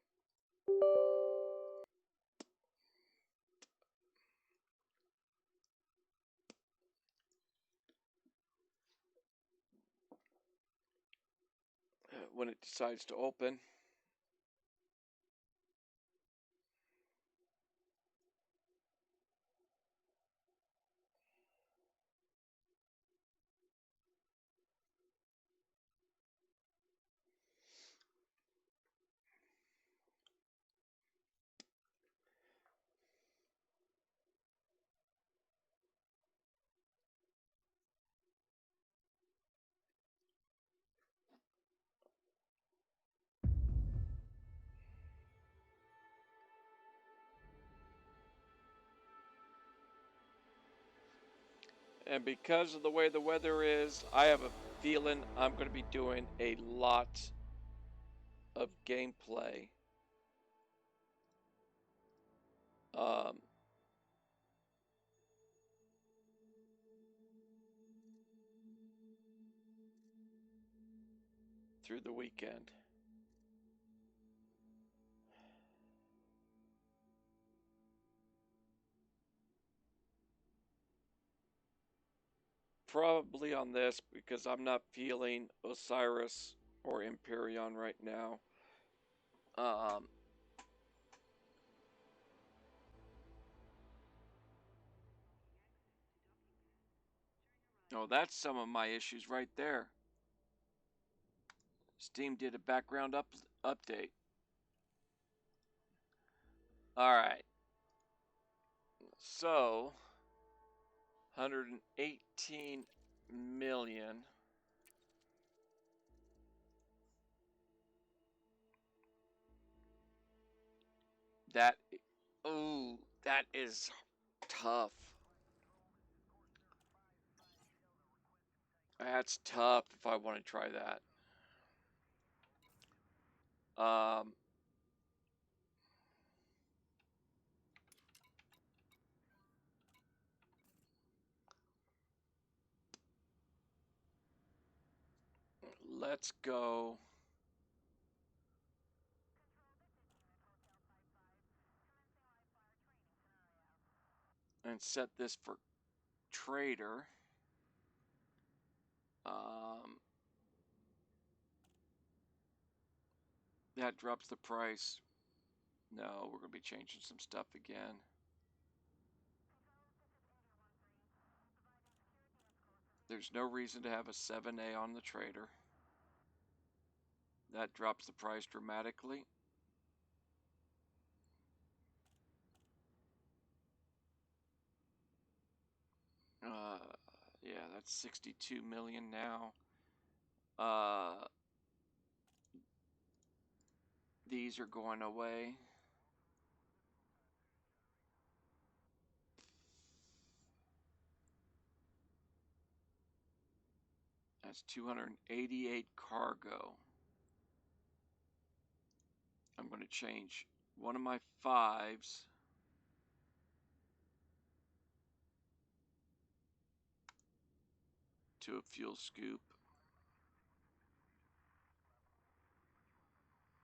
When it decides to open. And because of the way the weather is, I have a feeling I'm going to be doing a lot of gameplay. Through the weekend. Probably on this because I'm not feeling Osiris or Empyrean right now. Oh, that's some of my issues right there. Steam did a background update. Alright. So, 118 million. That is tough. That's tough if I want to try that. Let's go. And set this for trader. That drops the price. No, we're going to be changing some stuff again. There's no reason to have a 7A on the trader. That drops the price dramatically. Yeah, that's 62 million now. These are going away. That's 288 cargo. I'm going to change one of my 5s to a fuel scoop.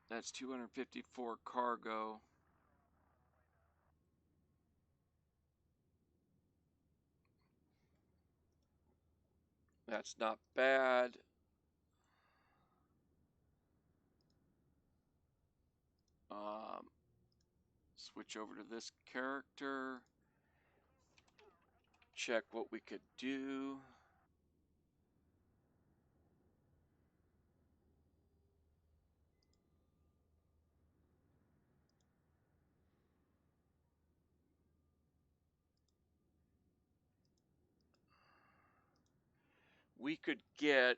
That's 254 cargo. That's not bad. Switch over to this character. Check what we could do. We could get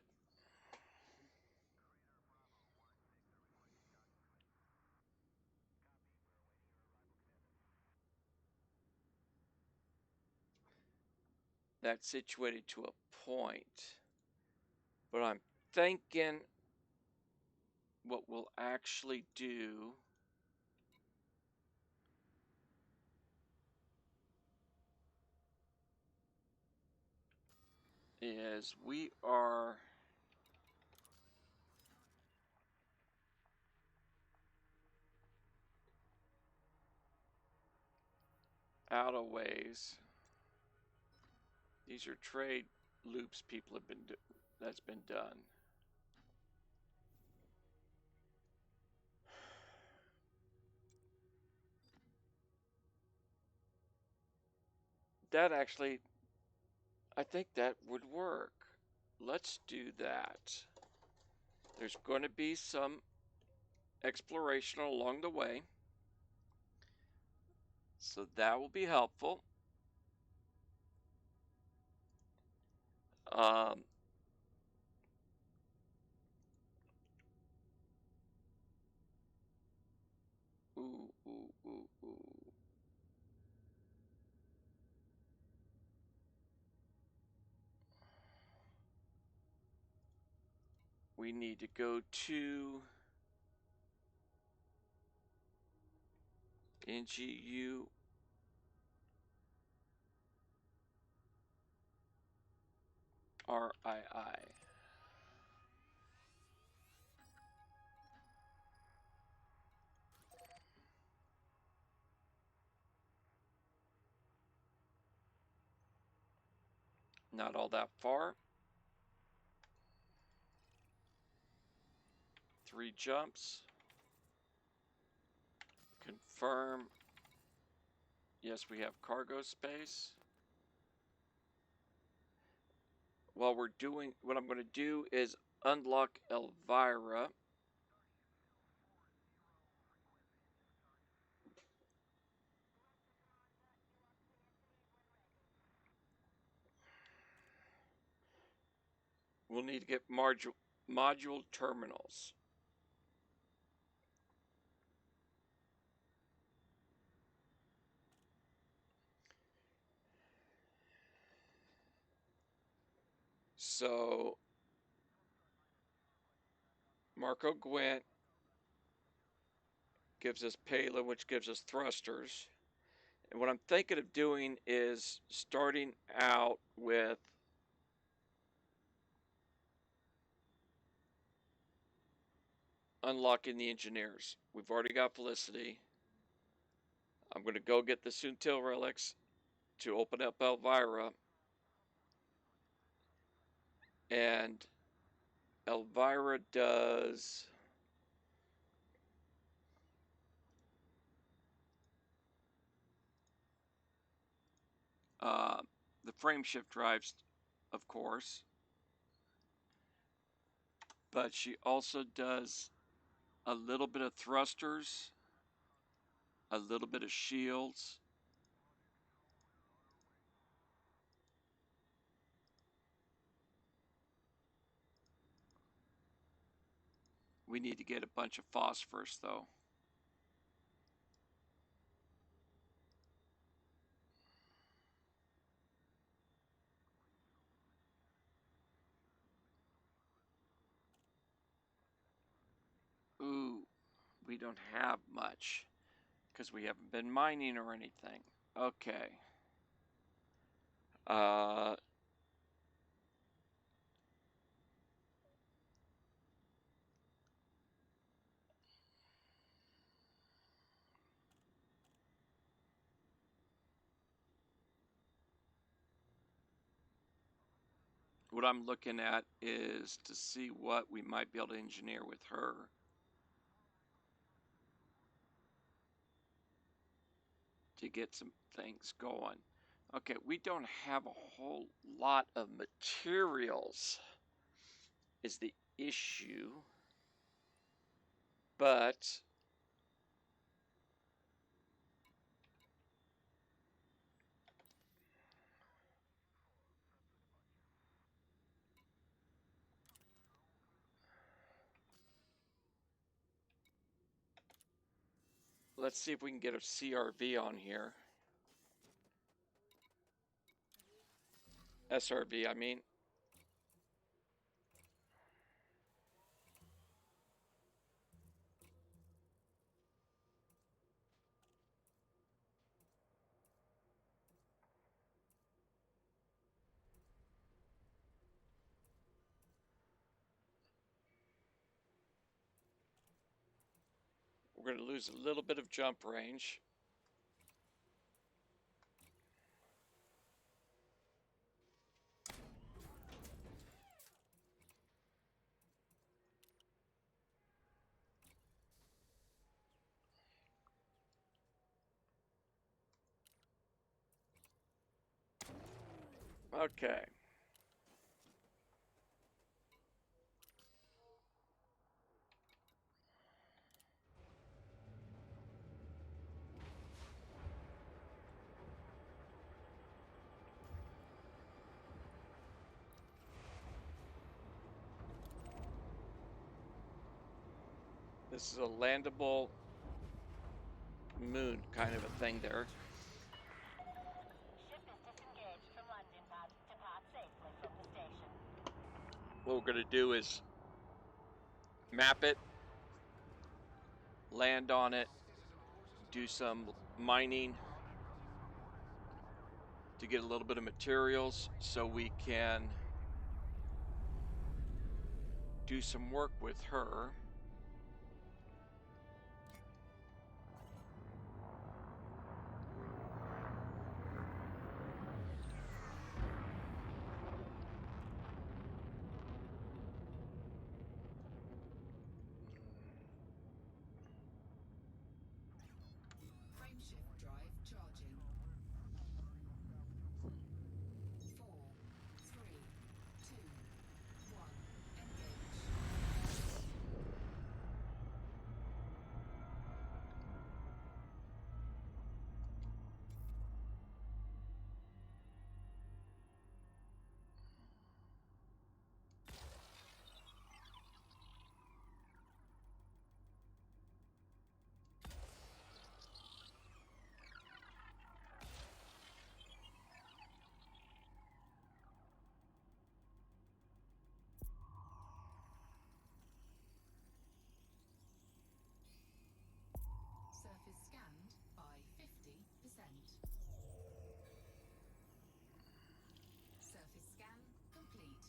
that situated to a point. But I'm thinking what we'll actually do is we are out of ways. These are trade loops people have been that's been done. That actually, I think that would work. Let's do that. There's going to be some exploration along the way, so that will be helpful. Ooh, ooh, ooh, ooh. we need to go to NGU. RII. Not all that far. 3 jumps. Confirm. Yes, we have cargo space. While we're doing, what I'm going to do is unlock Elvira. We'll need to get module terminals. So, Marco Gwent gives us payload, which gives us thrusters. And what I'm thinking of doing is starting out with unlocking the engineers. We've already got Felicity. I'm going to go get the Suntil relics to open up Elvira. And Elvira does the frame shift drives, of course, but she also does a little bit of thrusters, a little bit of shields. We need to get a bunch of phosphorus, though. Ooh, we don't have much because we haven't been mining or anything. Okay. What I'm looking at is to see what we might be able to engineer with her. To get some things going. Okay, we don't have a whole lot of materials is the issue. But let's see if we can get a CRV on here. SRV, I mean. We're going to lose a little bit of jump range. Okay. This is a landable moon kind of a thing there. Ship is disengaged from landing pad. Depart safely from the station. What we're going to do is map it, land on it, do some mining to get a little bit of materials so we can do some work with her. Frameshift drive charging. 4, 3, 2, 1. Engage. Surface scanned by 50%. Surface scan complete.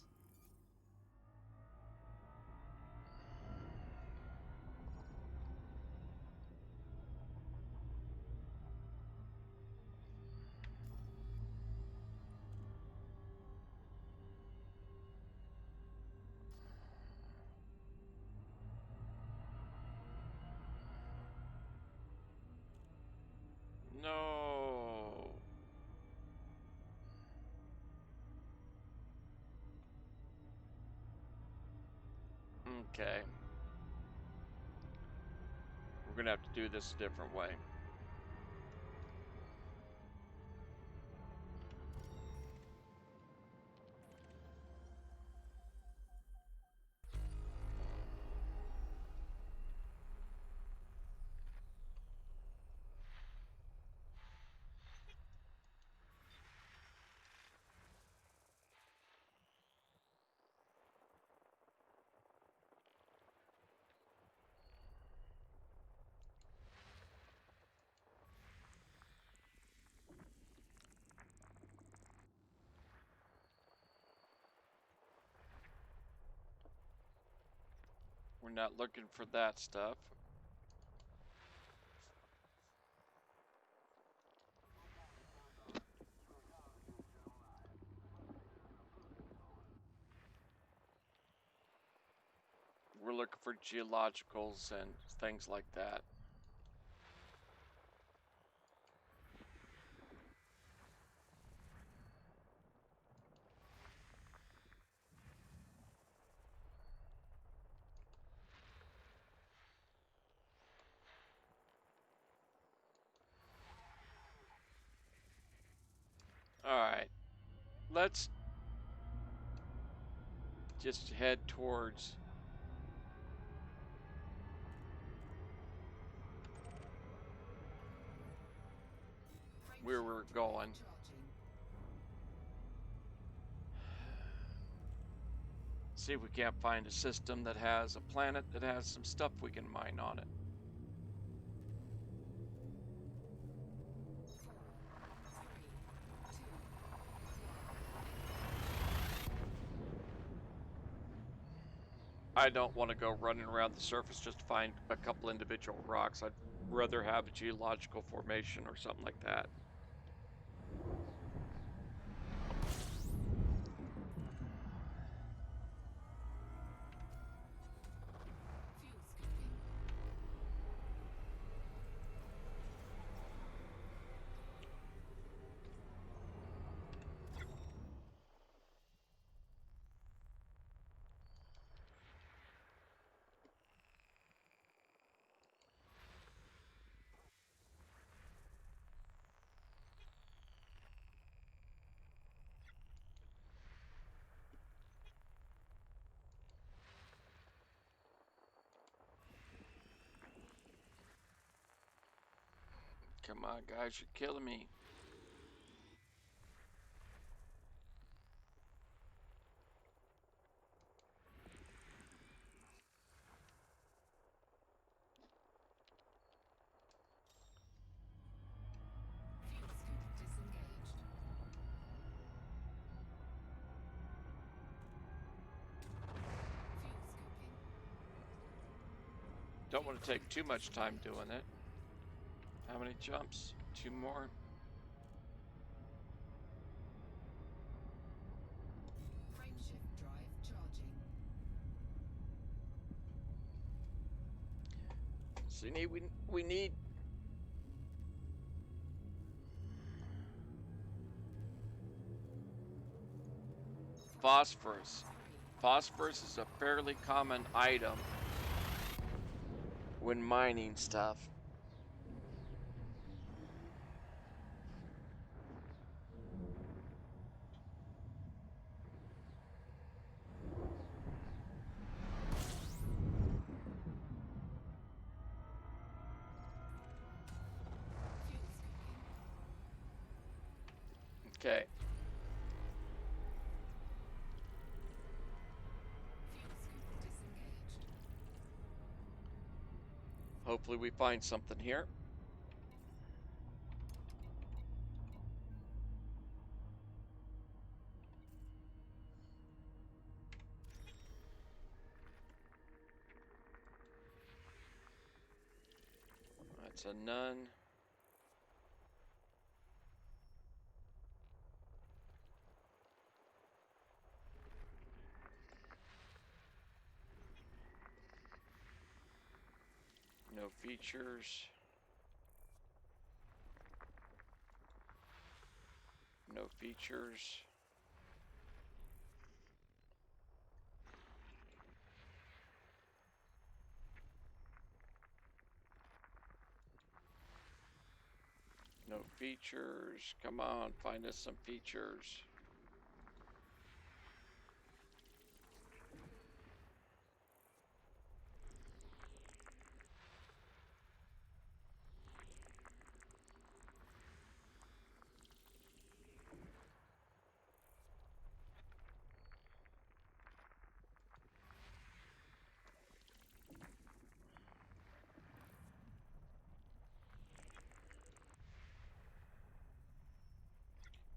No. Okay. We're gonna have to do this a different way. We're not looking for that stuff. We're looking for geologicals and things like that. Alright. Let's just head towards where we're Frameshift drive going. charging. See if we can't find a system that has a planet that has some stuff we can mine on it. 4, 3, 2, 1. I don't want to go running around the surface just to find a couple individual rocks. I'd rather have a geological formation or something like that. Fuel scooping. Come on, guys, you're killing me. Don't want to take too much time doing it. How many jumps? 2 more. Frameshift drive charging. So we need phosphorus. Phosphorus is a fairly common item when mining stuff. Fuel scooping. Okay. Fuel scoop disengaged. Hopefully we find something here. That's a none. No features. No features. No features. Come on, find us some features.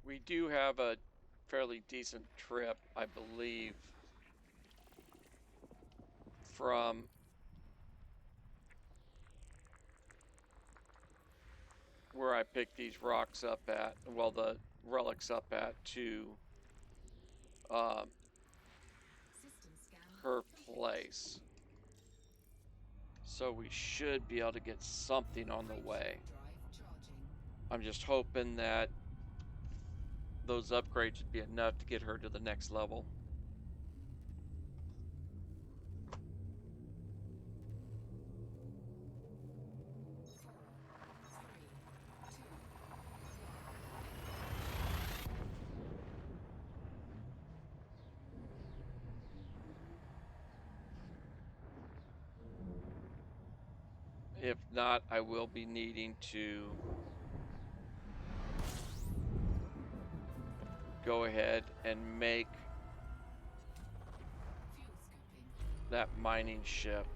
We do have a fairly decent trip, I believe, from where I picked these rocks up at, well, the relics up at, to System scan. her complete. place. So we should be able to get something on the way. Frameshift drive charging. I'm just hoping that those upgrades would be enough to get her to the next level. Four, three, two, If not, I will be needing to go ahead and make fuel scooping. that mining ship.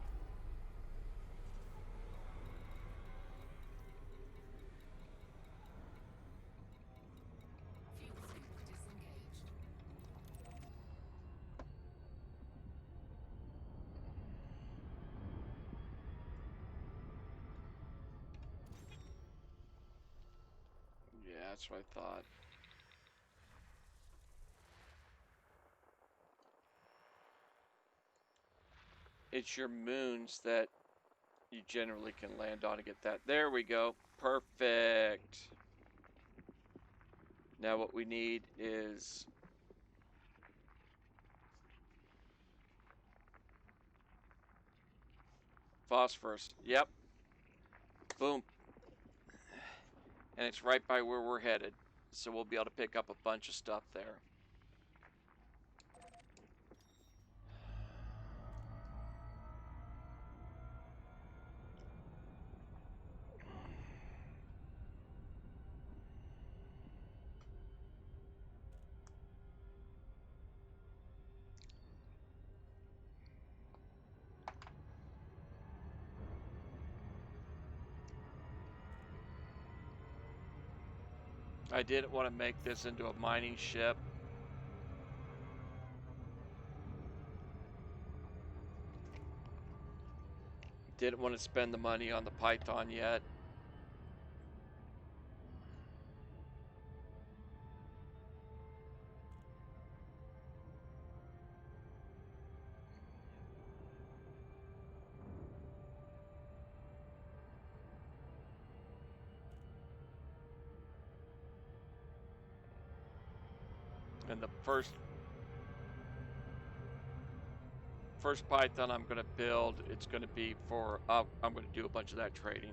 Fuel scoop disengaged. Yeah, that's what I thought. It's your moons that you generally can land on to get that. There we go. Perfect. Now what we need is phosphorus. Yep. Boom. And it's right by where we're headed. So we'll be able to pick up a bunch of stuff there. I didn't want to make this into a mining ship. didn't want to spend the money on the Python yet. And the first Python I'm going to build, it's going to be for, I'm going to do a bunch of that trading.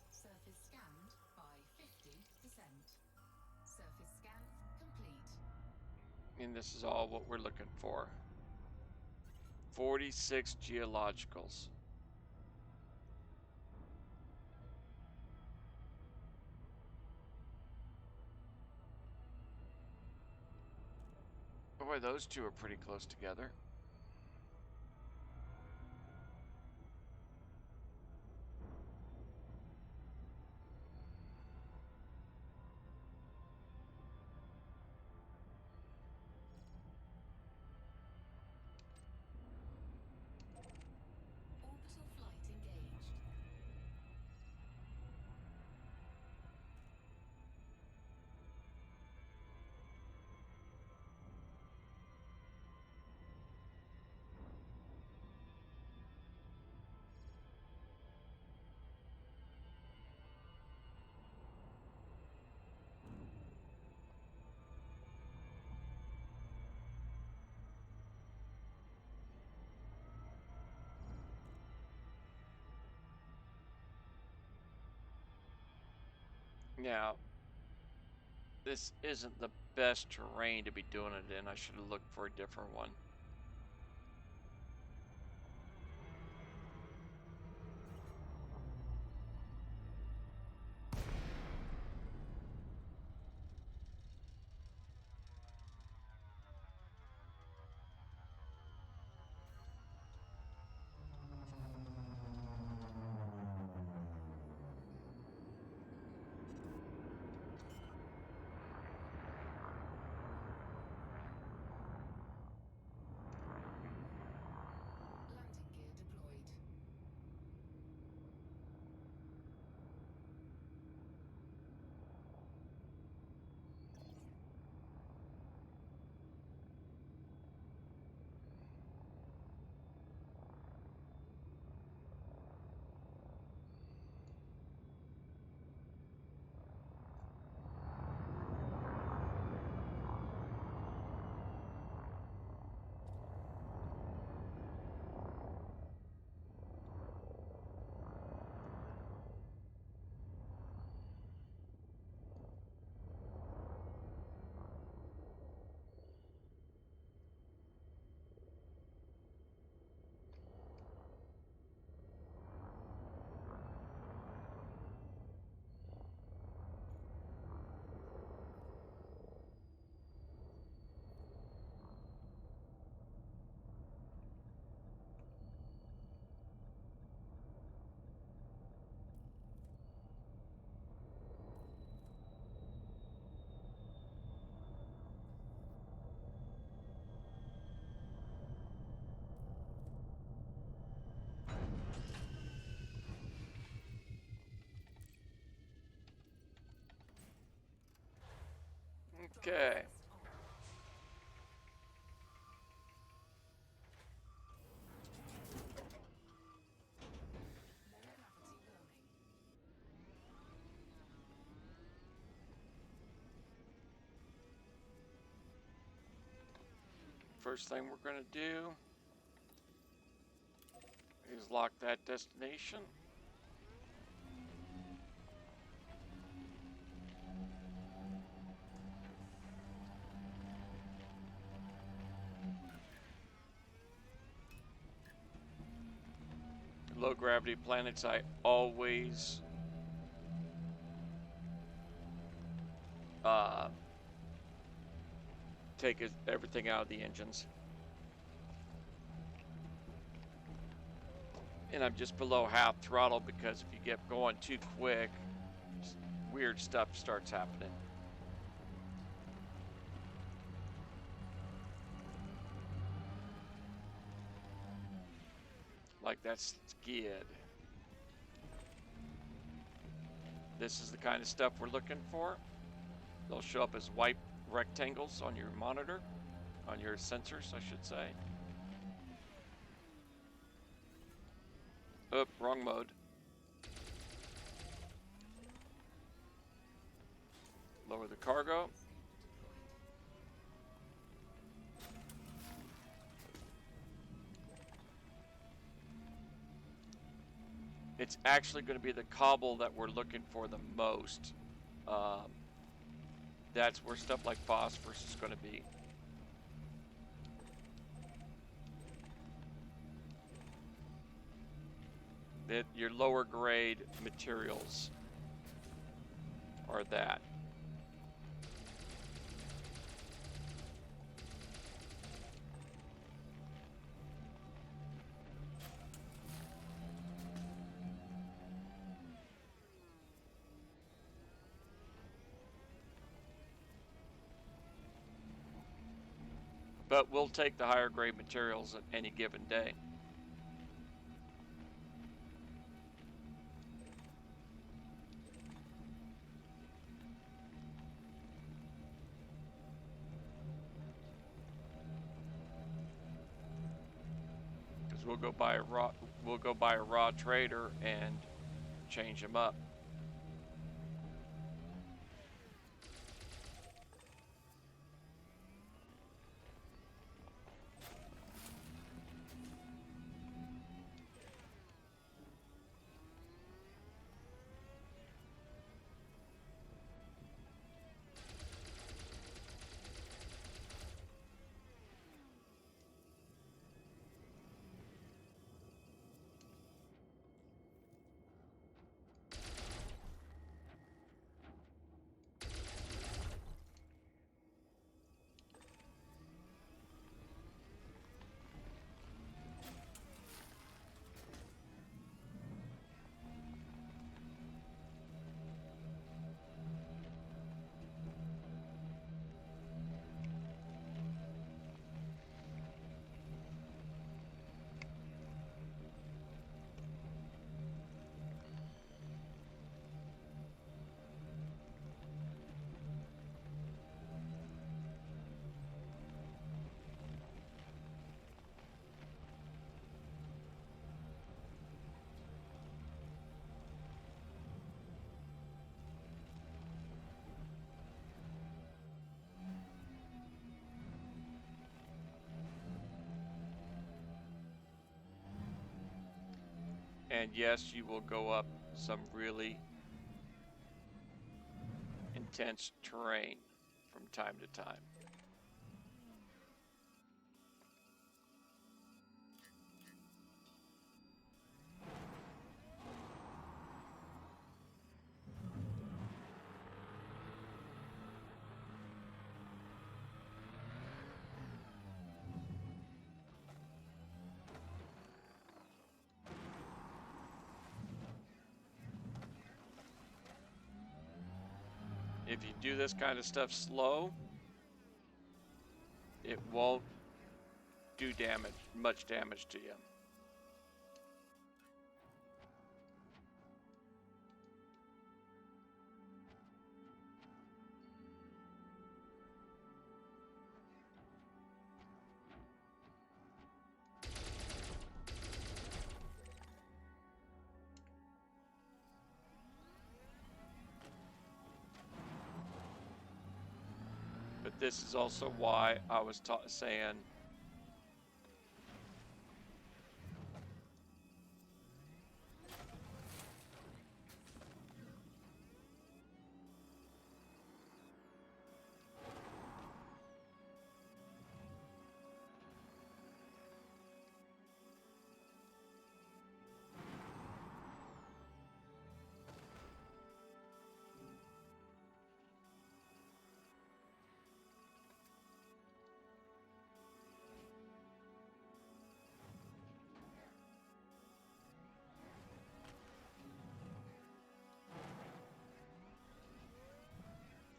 Surface scanned by 50%. Surface scan complete. And this is all what we're looking for. 46 geologicals. Boy, those two are pretty close together. Orbital flight engaged. Now, this isn't the best terrain to be doing it in. I should have looked for a different one. Okay. First thing we're going to do is lock that destination. Low gravity planets, I always take everything out of the engines. And I'm just below half throttle because if you get going too quick, weird stuff starts happening. Like that skid. This is the kind of stuff we're looking for. They'll show up as white rectangles on your monitor, on your sensors, I should say. Oop, wrong mode. Lower the cargo. It's actually going to be the cobble that we're looking for the most. That's where stuff like phosphorus is going to be. Your lower grade materials are that. But we'll take the higher grade materials at any given day. Because we'll go buy a raw trader and change them up. And yes, you will go up some really intense terrain from time to time. If you do this kind of stuff slow, it won't do much damage to you. But this is also why I was saying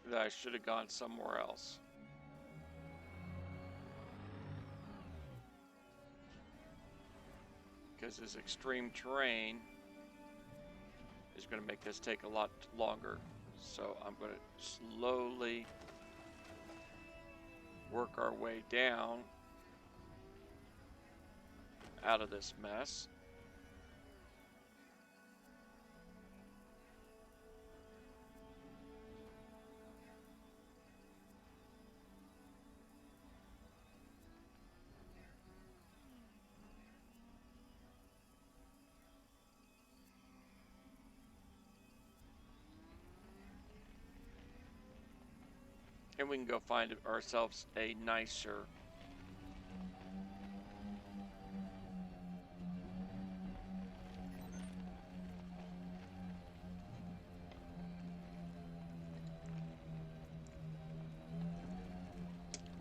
that I should have gone somewhere else. Because this extreme terrain is going to make this take a lot longer. So I'm going to slowly work our way down out of this mess. And we can go find ourselves a nicer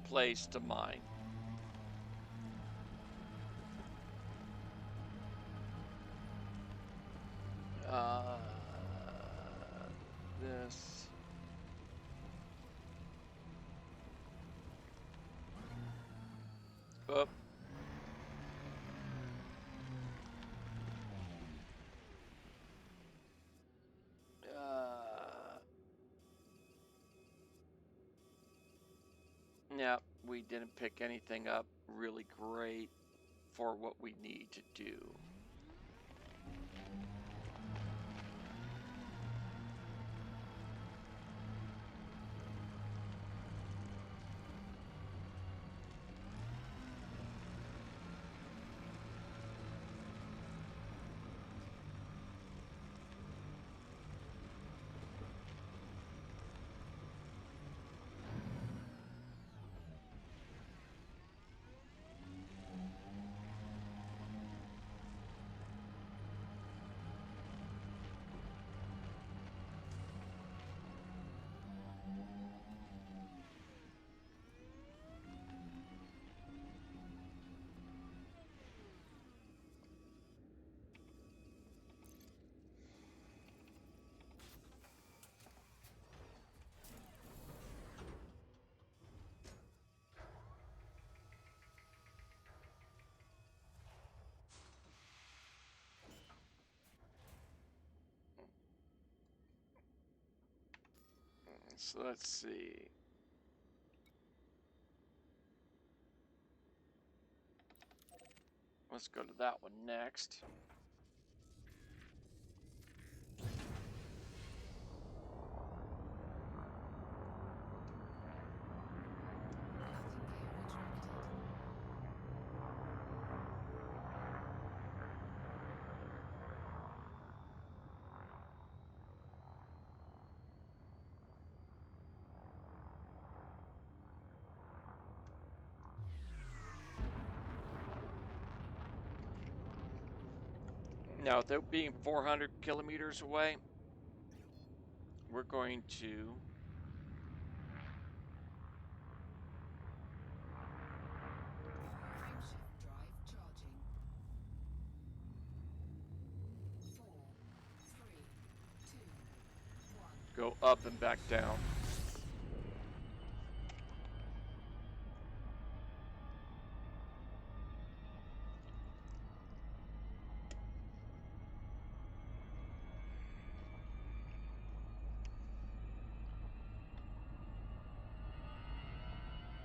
place to mine. This. Up. Yeah, we didn't pick anything up really great for what we need to do. So let's see. Let's go to that one next. Now, without being 400 kilometers away, we're going to Frameshift drive charging. 4, 3, 2, 1. go up and back down.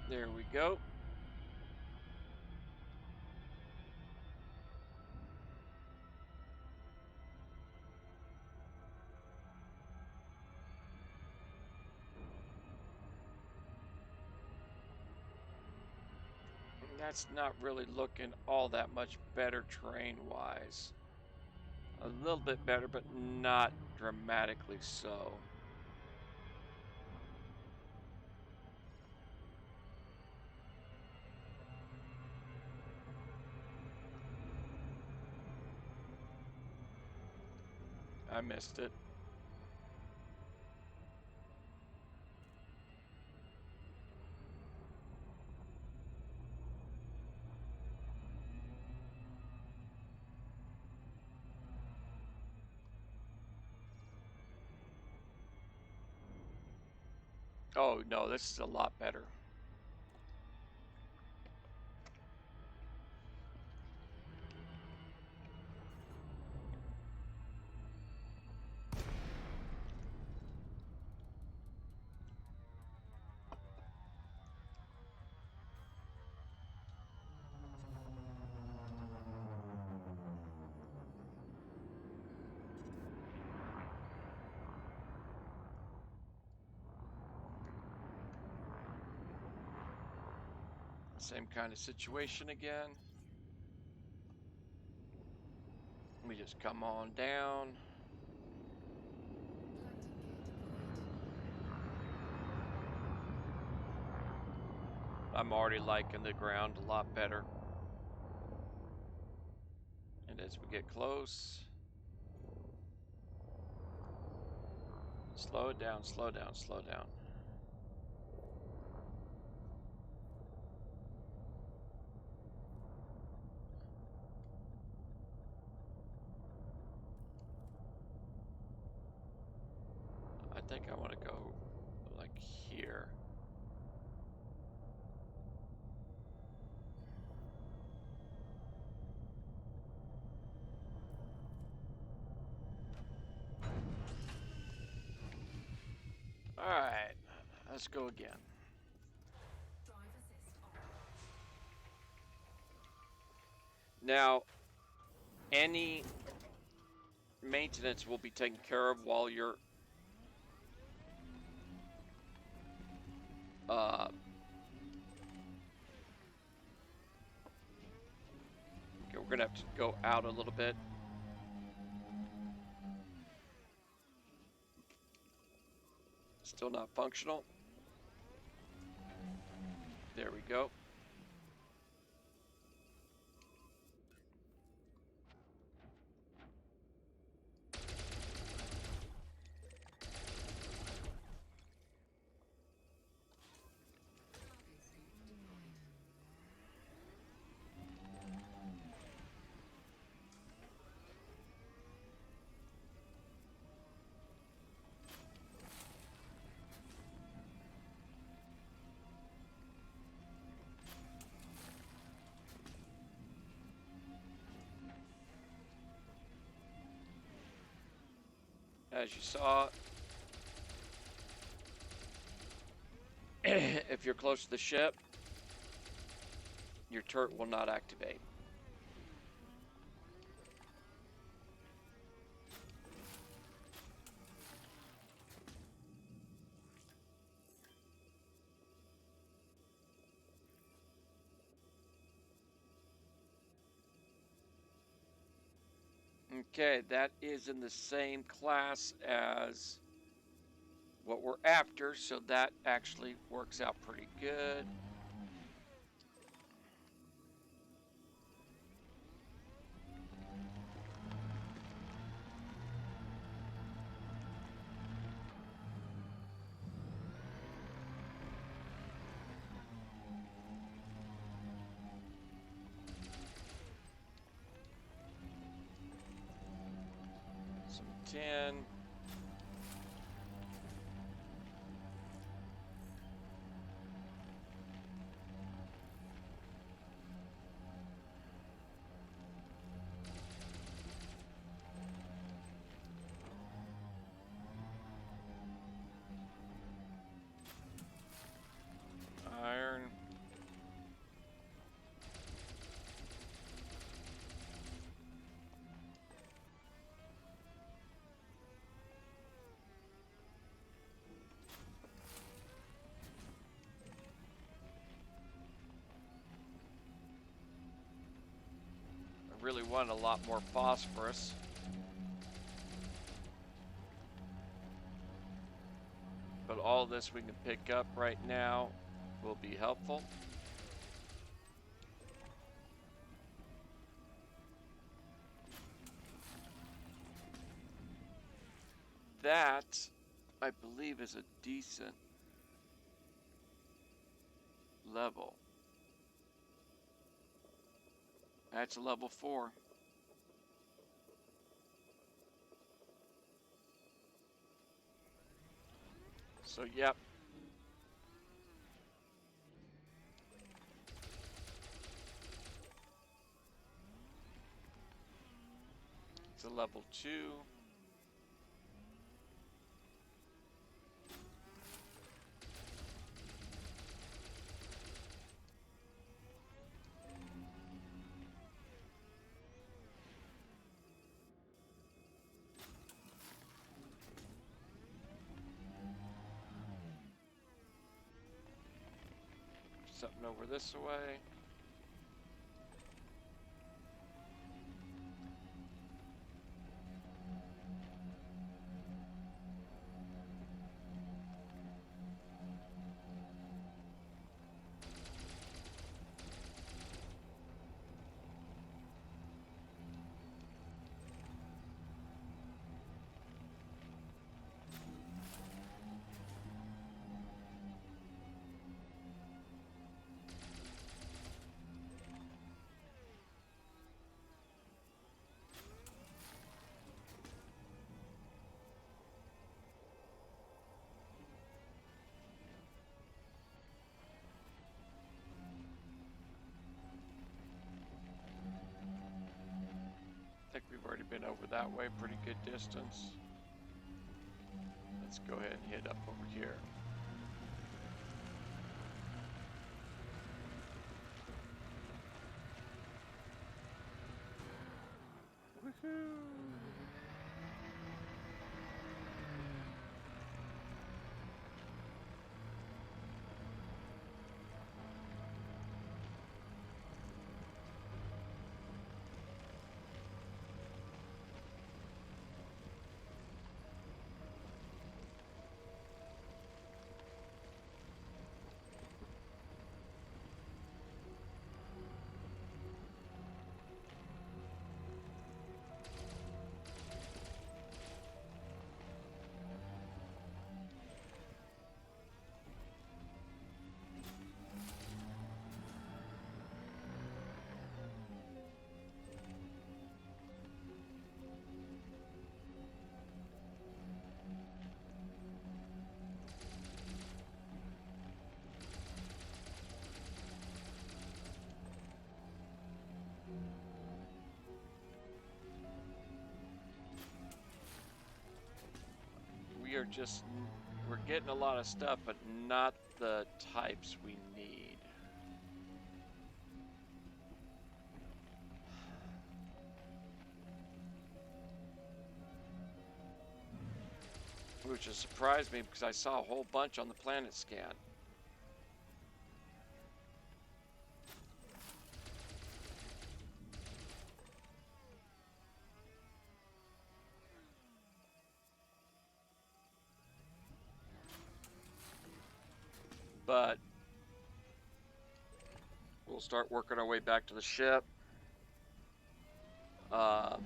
There we go. That's not really looking all that much better terrain-wise. A little bit better, but not dramatically so. I missed it. Oh no, this is a lot better. Same kind of situation again. We just come on down. Landing gear deployed. I'm already liking the ground a lot better. And as we get close, slow it down, slow down, slow down. I think I want to go like here. All right, let's go again. Drive assist on. Now, any maintenance will be taken care of while you're okay, we're gonna have to go out a little bit. Still not functional. There we go. Cargo scoop deployed. As you saw, if you're close to the ship, your turret will not activate. Okay, that is in the same class as what we're after, so that actually works out pretty good. Some 10. Iron. really want a lot more phosphorus. But all this we can pick up right now will be helpful. That, I believe, is a decent level. That's a level 4. So, yep. It's a level 2. Something over this way. I think we've already been over that way, pretty good distance. Let's go ahead and hit up over here. Woohoo! We're getting a lot of stuff, but not the types we need. Which has surprised me because I saw a whole bunch on the planet scan. But we'll start working our way back to the ship. I'll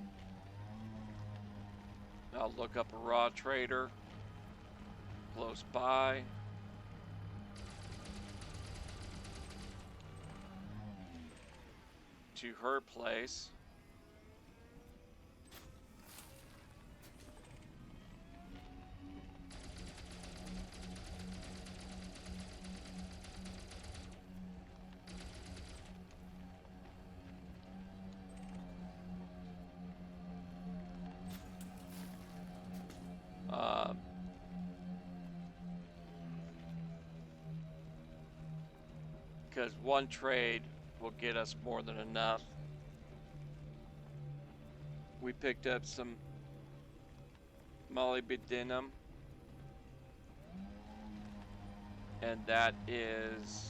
look up a raw trader close by. To her place. Because one trade will get us more than enough. We picked up some molybdenum, and that is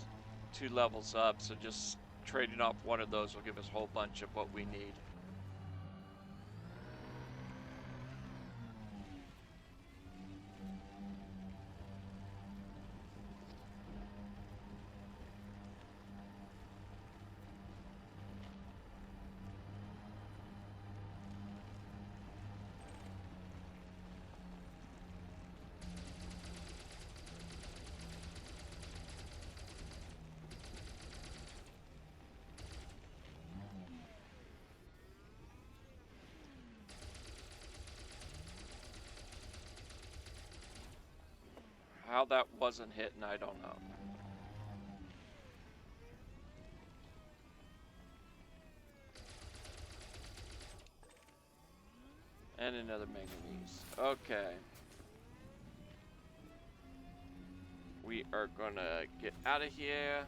2 levels up, so just trading off one of those will give us a whole bunch of what we need. How that wasn't hitting, I don't know. And another manganese. Okay. We are gonna get out of here.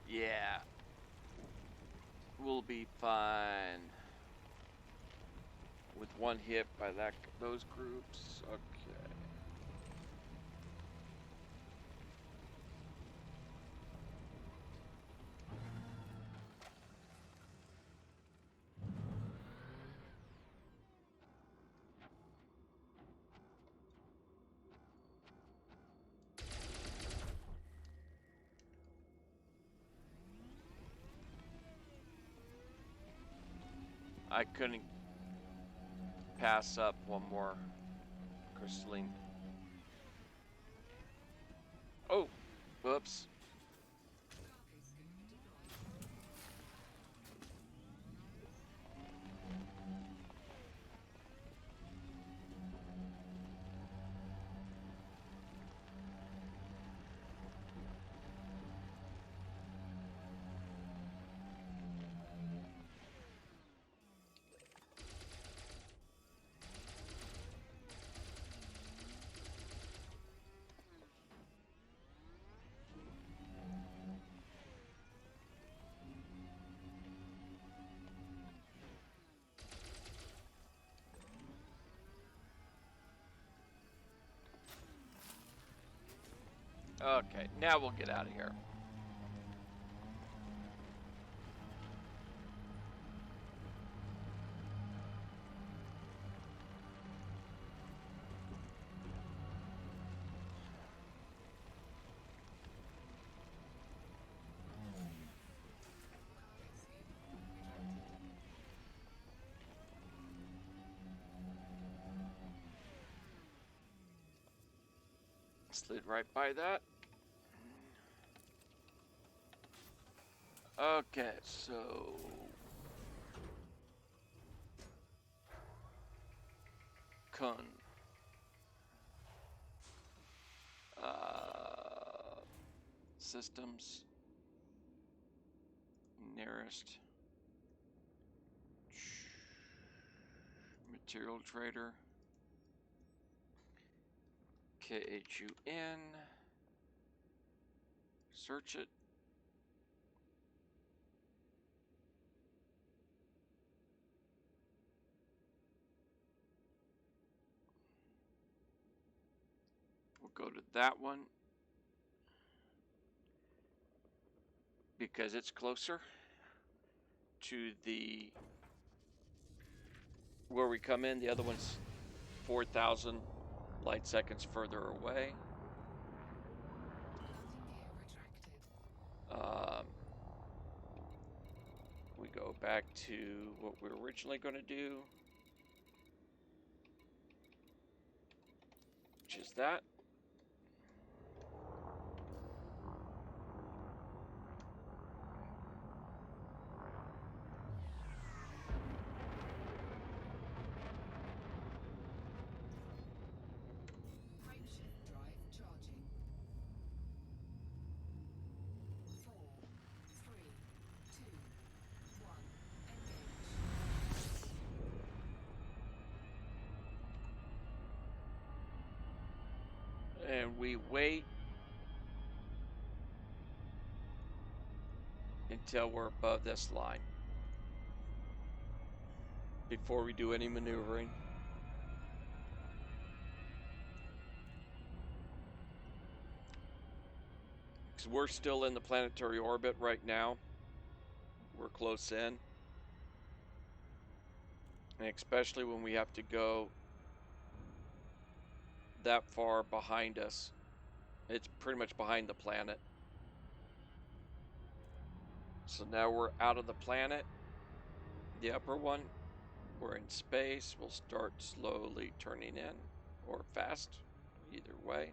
Yeah. We'll be fine. With one hit by those groups. Okay. I couldn't pass up one more crystalline. Oh, whoops. Okay, now we'll get out of here. Slid right by that. Okay, so Kun. Systems. Nearest. Material trader. KHUN. Search it. We'll go to that one because it's closer to the where we come in. The other one's 4,000 light seconds further away. We go back to what we were originally going to do, which is that. Frameshift drive charging. 4, 3, 2, 1. Engage. And we wait until we're above this line before we do any maneuvering. Because we're still in the planetary orbit right now. We're close in. And especially when we have to go that far behind us. It's pretty much behind the planet. So now we're out of the planet, the upper one. We're in space. We'll start slowly turning in, or fast, either way.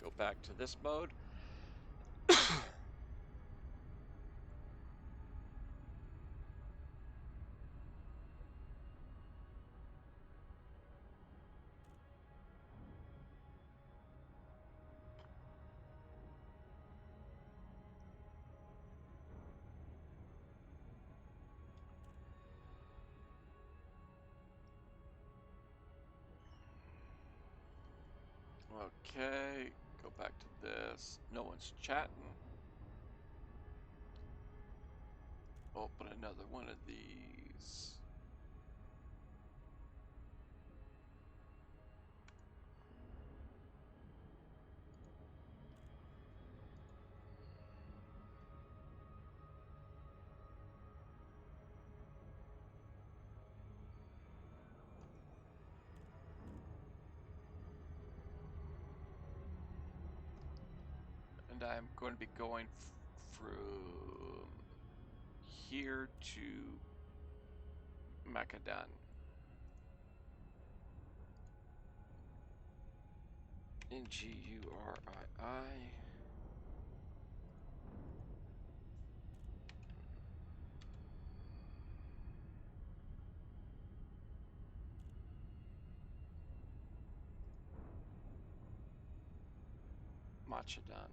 Go back to this mode. Okay, go back to this. No one's chatting. Open another one of these. And I'm going to be going from here to Macedon. Ngurii. Macedon.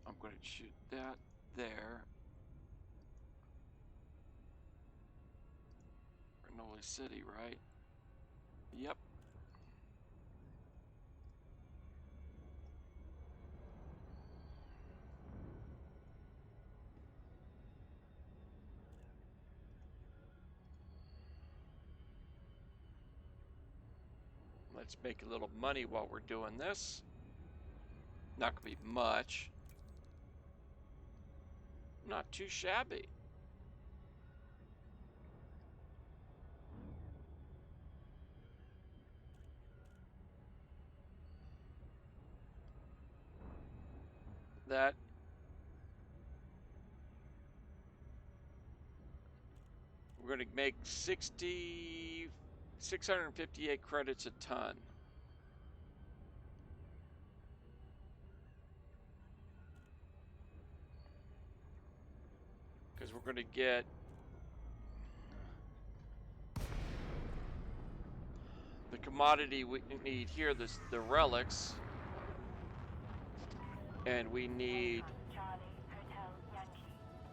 I'm going to shoot that there. Bernoulli City, right? Yep. Let's make a little money while we're doing this. Not going to be much. Not too shabby. That we're going to make 658 credits a ton. Because we're going to get the commodity we need here, the relics, and we need Charlie, Hotel Yankee.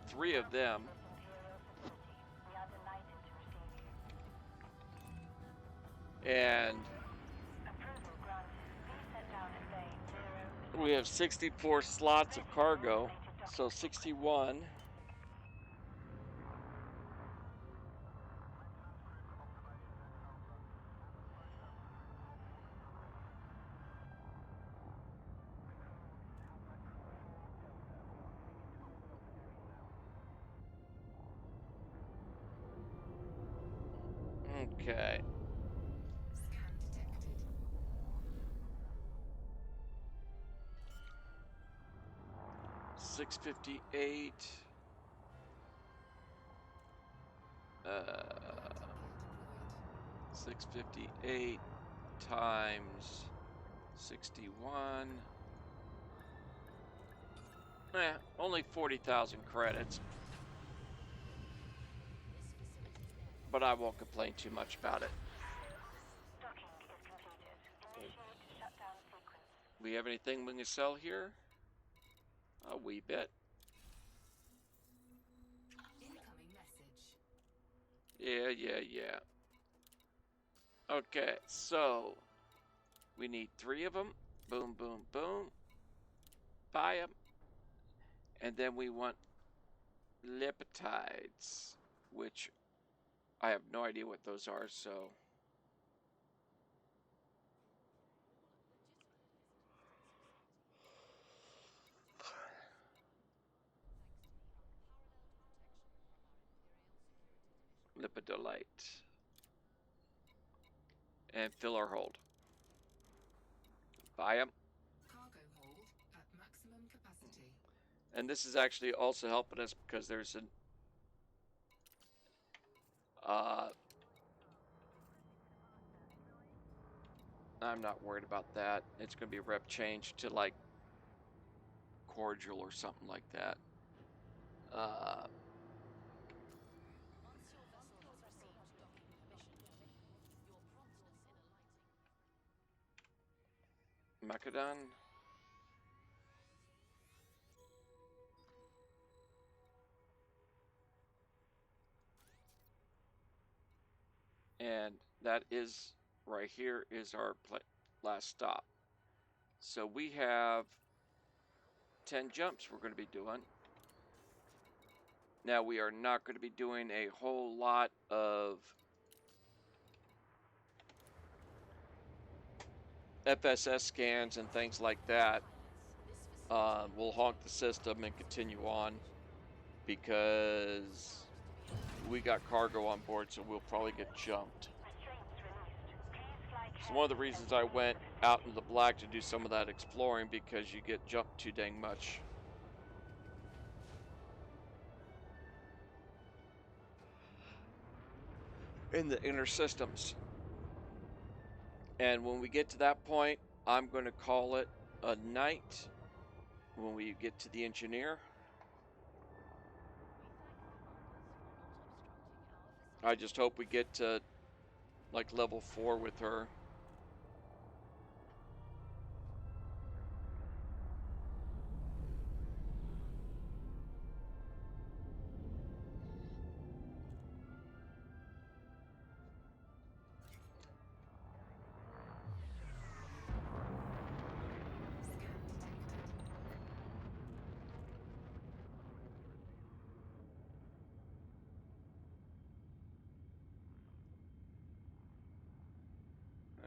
3 of them. Imperial Facility. We are delighted to receive you. And Approval granted. Please set down as saying 0. we have 64 slots of cargo, so 61. Okay. Scan detected. 658. Multiple deployed. 658 times 61. Only 40,000 credits. But I won't complain too much about it. Docking is completed. Initiate shutdown sequence. We have anything we can sell here? A wee bit. Incoming message. Yeah. Okay, so we need 3 of them. Boom, boom, boom. buy them. And then we want lipatides, which I have no idea what those are, so. Lipidolite. And fill our hold. Buy them. Cargo hold at maximum capacity. And this is actually also helping us because there's an I'm not worried about that. It's going to be rep change to like cordial or something like that. Macedon. And that is right here is our last stop. So we have 10 jumps we're going to be doing. Now we are not going to be doing a whole lot of FSS scans and things like that. We'll honk the system and continue on because we got cargo on board, so we'll probably get jumped. So one of the reasons I went out into the black to do some of that exploring, because you get jumped too dang much. In the inner systems. And when we get to that point, I'm going to call it a night when we get to the engineer. I just hope we get to like level 4 with her.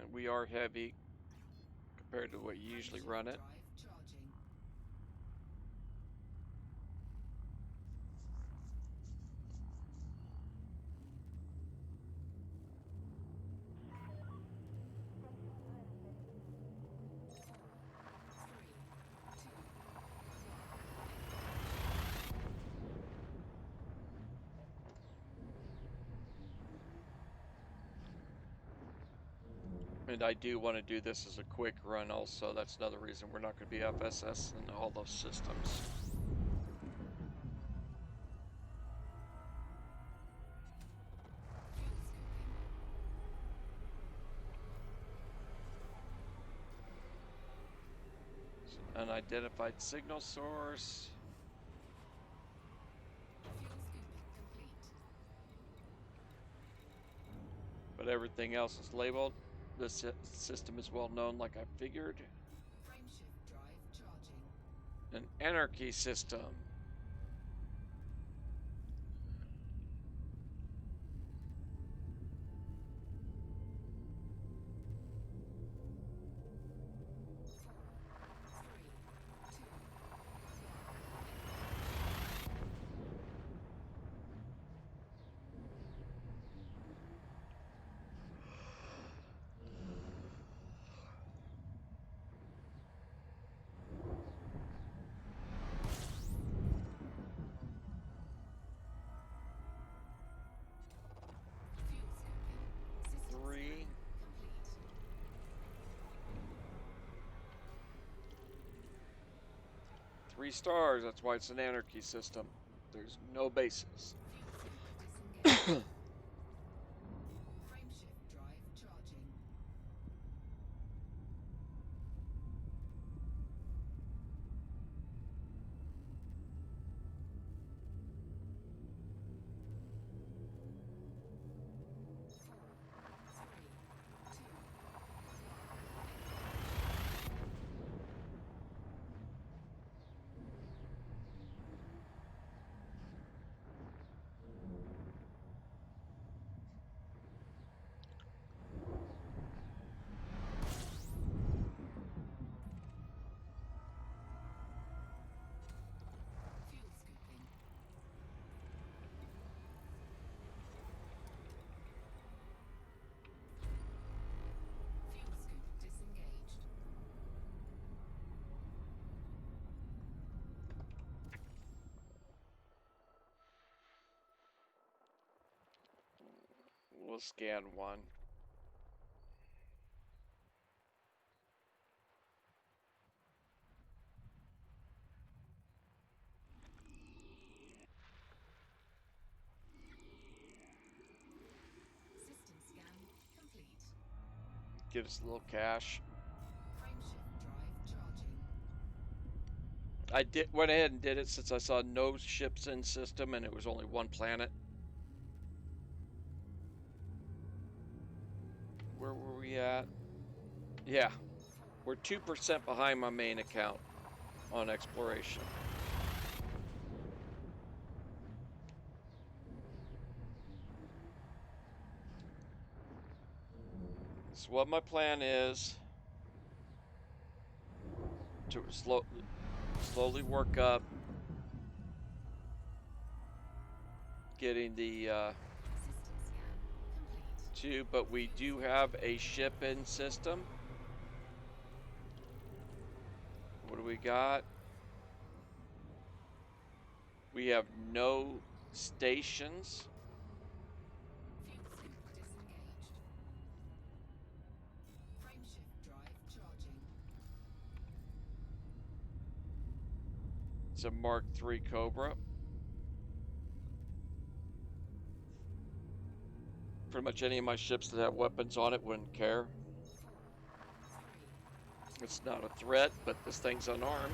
And we are heavy compared to what you usually run it. Drive charging. And I do want to do this as a quick run also. That's another reason we're not going to be FSS in all those systems. Unidentified signal source. Fuel scooping complete. But everything else is labeled. This system is well known, like I figured. Frameshift drive charging. An anarchy system. Fuel scooping. System 3. complete. 3 stars. That's why it's an anarchy system. There's no bases. Fuel scoop disengaged. Frameshift drive charging. We'll scan one. System scan complete. Give us a little cash. Frameshift drive charging. I went ahead and did it since I saw no ships in system and it was only one planet. Where were we at? Yeah, we're 2% behind my main account on exploration. So what my plan is to slowly work up, getting the System scan complete. but we do have a ship in system. What do we got? We have no stations. Fuel scoop disengaged. Frameshift drive charging. It's a Mark III Cobra. Pretty much any of my ships that have weapons on it wouldn't care. 4, 3, It's not a threat, but this thing's unarmed.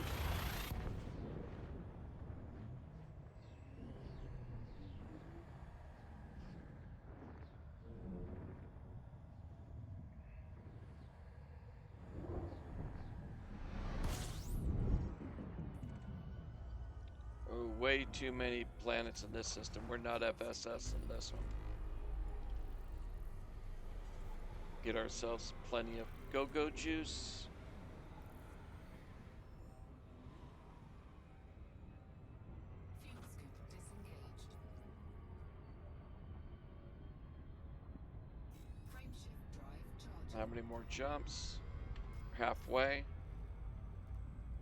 Oh, way too many planets in this system. We're not FSS in this one. Get ourselves plenty of go-go juice. fuel scoop disengaged. Frameshift drive charging. How many more jumps? Halfway.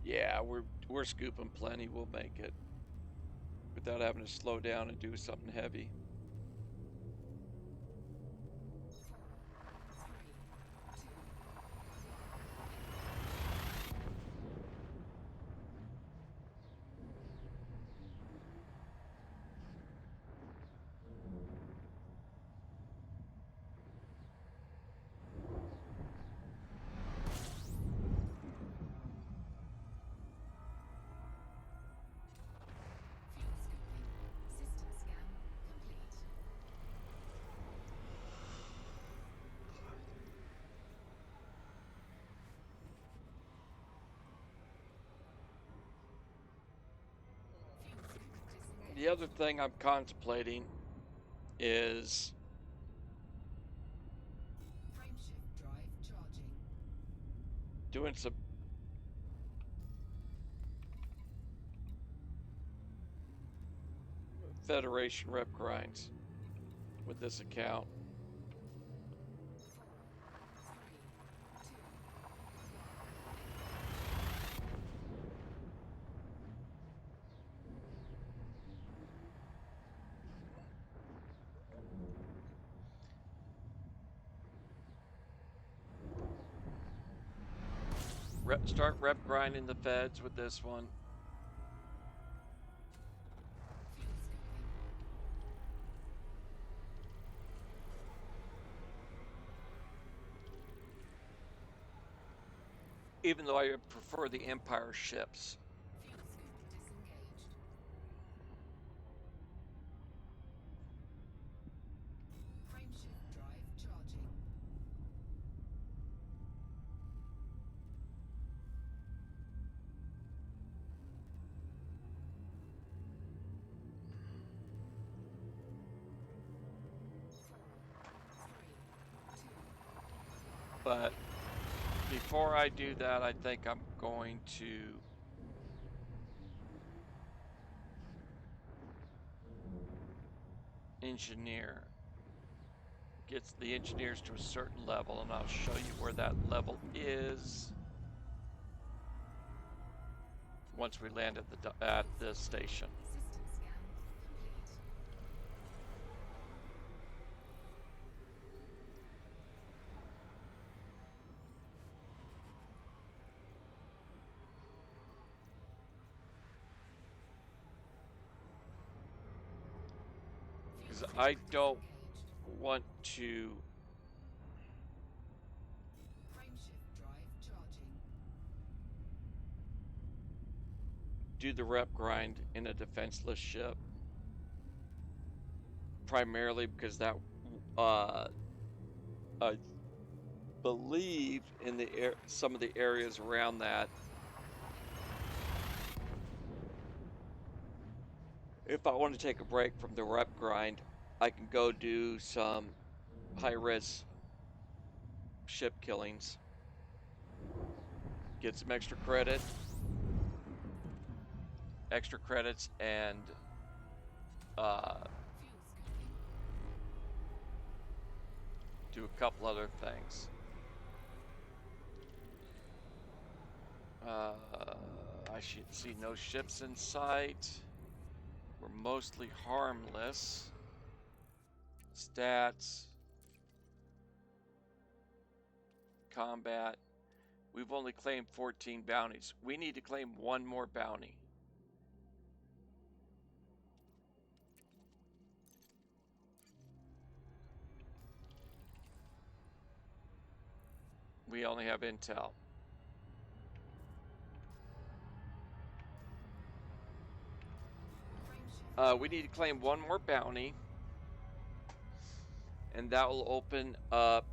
Yeah, we're scooping plenty. We'll make it without having to slow down and do something heavy. 4, 3, 2, fuel scooping. System scan complete. Fuel scoop disengaged. The other thing I'm contemplating is Frameshift drive charging. doing some Federation rep grinds with this account. 4, 3, 2, Start rep grinding the feds with this one. fuel scooping. Even though I prefer the Empire ships. Fuel scoop disengaged. Frameshift drive charging. But before I do that, I think I'm going to engineer. Gets the engineers to a certain level, and I'll show you where that level is once we land at the station. System scan complete. because I don't want to Frameshift drive charging. do the rep grind in a defenseless ship. Primarily because that, I believe in the some of the areas around that, if I want to take a break from the rep grind, I can go do some high-risk ship killings, get some extra credits, and Fuel scoping. do a couple other things. I should see no ships in sight. We're mostly harmless. Stats. Combat. We've only claimed 14 bounties. We need to claim one more bounty. We only have intel. Frameshift. We need to claim one more bounty, and that will open up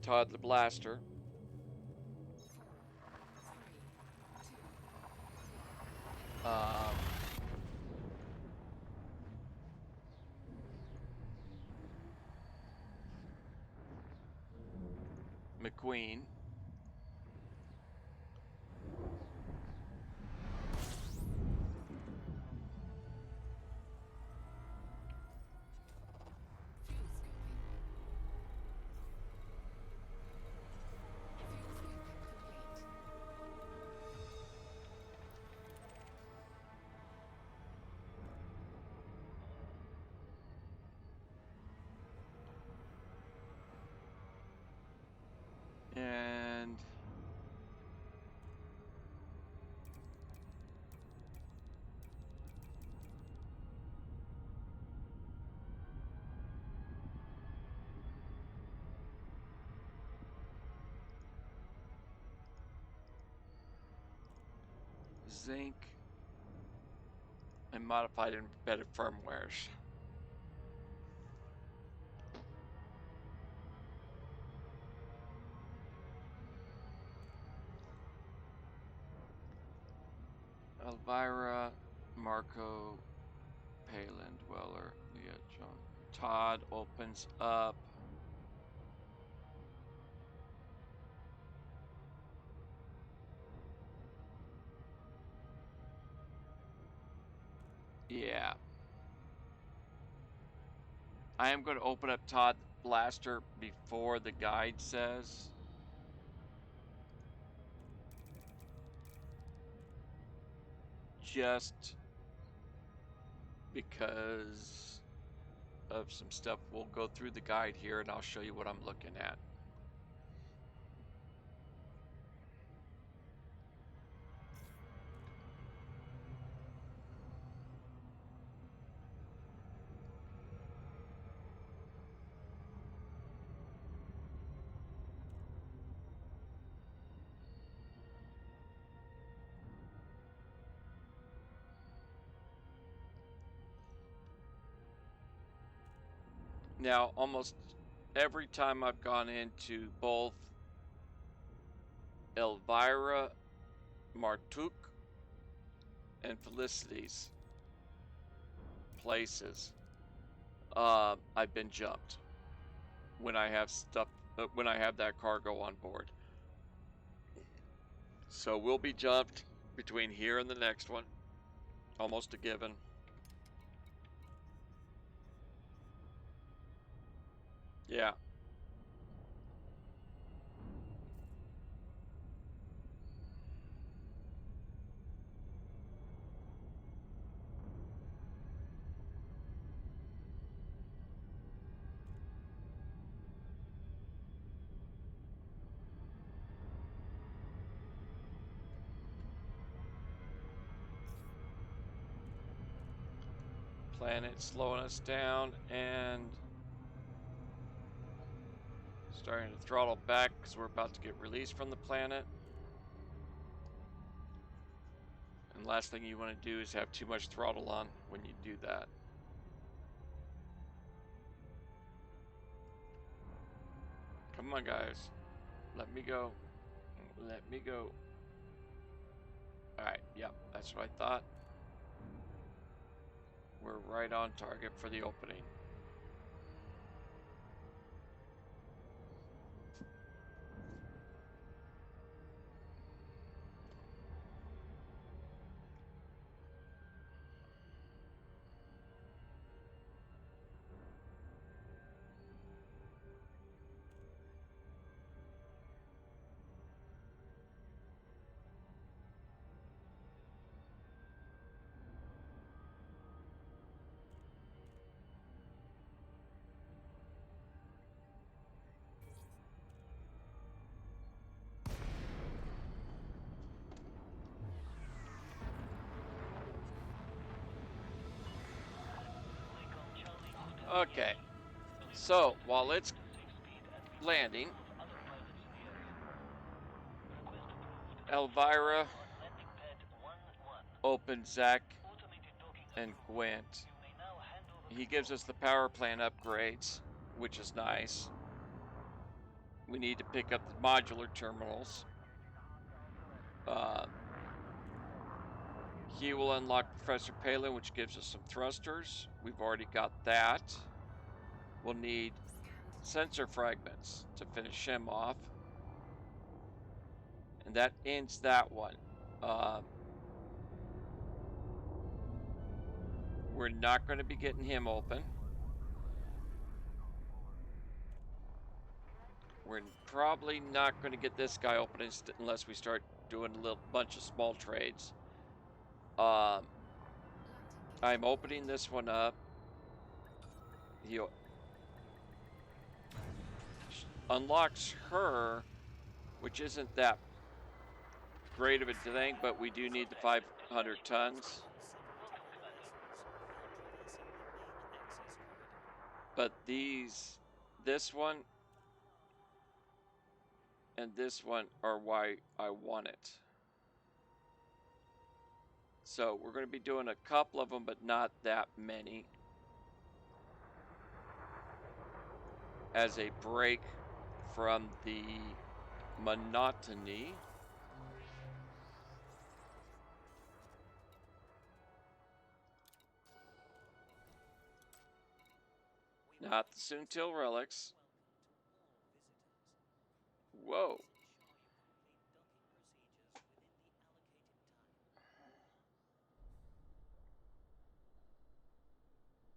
Todd the Blaster. 4, 3, 2. McQueen. Fuel scoping. Fuel scoping complete. And zinc and modified and embedded firmwares. Elvira, Marco, Palin, Dweller, Leah, John. Todd opens up yeah. I am going to open up Todd Blaster before the guide says. Just because of some stuff. We'll go through the guide here and I'll show you what I'm looking at. Now, almost every time I've gone into both Elvira, Martuk, and Felicity's places, I've been jumped when I have stuff, when I have that cargo on board. So we'll be jumped between here and the next one, almost a given. Yeah. planet slowing us down and starting to throttle back because we're about to get released from the planet. And last thing you want to do is have too much throttle on when you do that. Come on, guys. Let me go. Let me go. Alright, yep, that's what I thought. We're right on target for the opening. Okay, so while it's landing, Elvira, Open, Zach, and Gwent. He gives us the power plant upgrades, which is nice. We need to pick up the modular terminals. He will unlock Professor Palin, which gives us some thrusters. We've already got that. We'll need sensor fragments to finish him off. And that ends that one. We're not going to be getting him open. We're probably not going to get this guy open unless we start doing a little bunch of small trades. I'm opening this one up. He unlocks her, which isn't that great of a thing, but we do need the 500 tons. But this one and this one are why I want it. So we're going to be doing a couple of them, but not that many, as a break from the monotony. Not the Soontil relics. Whoa.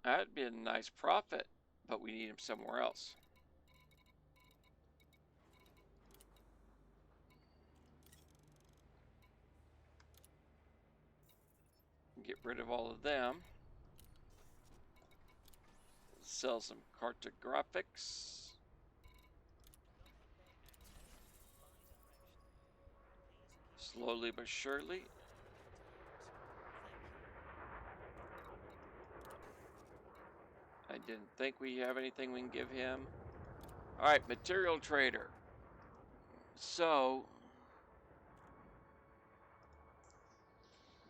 That'd be a nice profit, but we need him somewhere else. Get rid of all of them. Sell some cartographics. Slowly but surely. I didn't think we have anything we can give him. Alright, material trader. So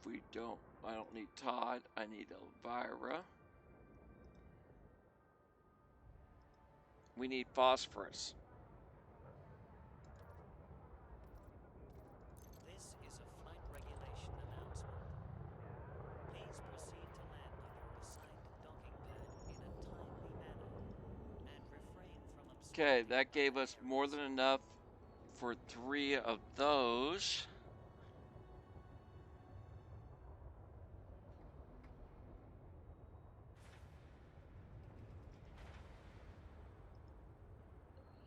I don't need Todd, I need Elvira. We need phosphorus. This is a flight regulation announcement. Please proceed to land on your assigned docking pad in a timely manner and refrain from obstructing. Okay, that gave us more than enough for 3 of those.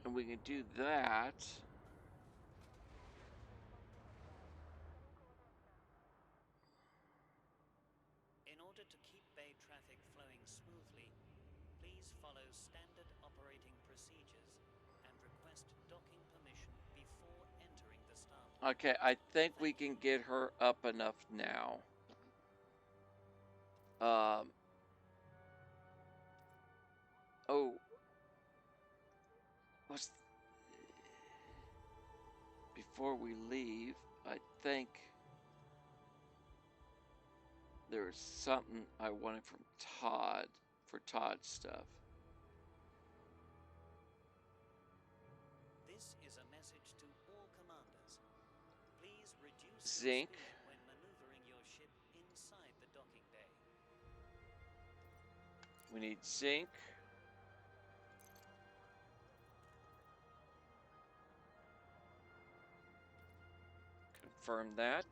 And we can do that. In order to keep bay traffic flowing smoothly, please follow standard operating procedures and request docking permission before entering the starport. Okay, I think we can get her up enough now. Oh, what's before we leave? I think there was something I wanted from Todd for Todd's stuff. This is a message to all commanders. Please reduce Zinc. your speed when maneuvering your ship inside the docking bay. We need zinc. Confirm that.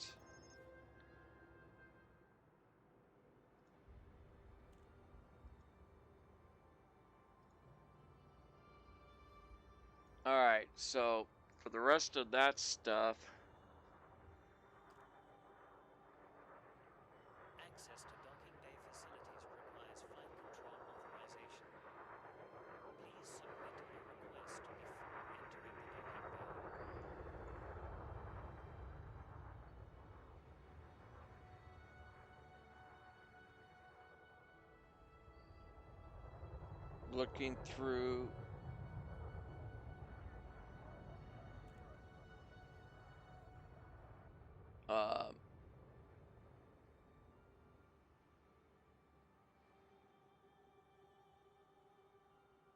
Alright, so for the rest of that stuff, Access to docking bay facilities requires flight control authorization. Please submit a request before entering the docking bay. looking through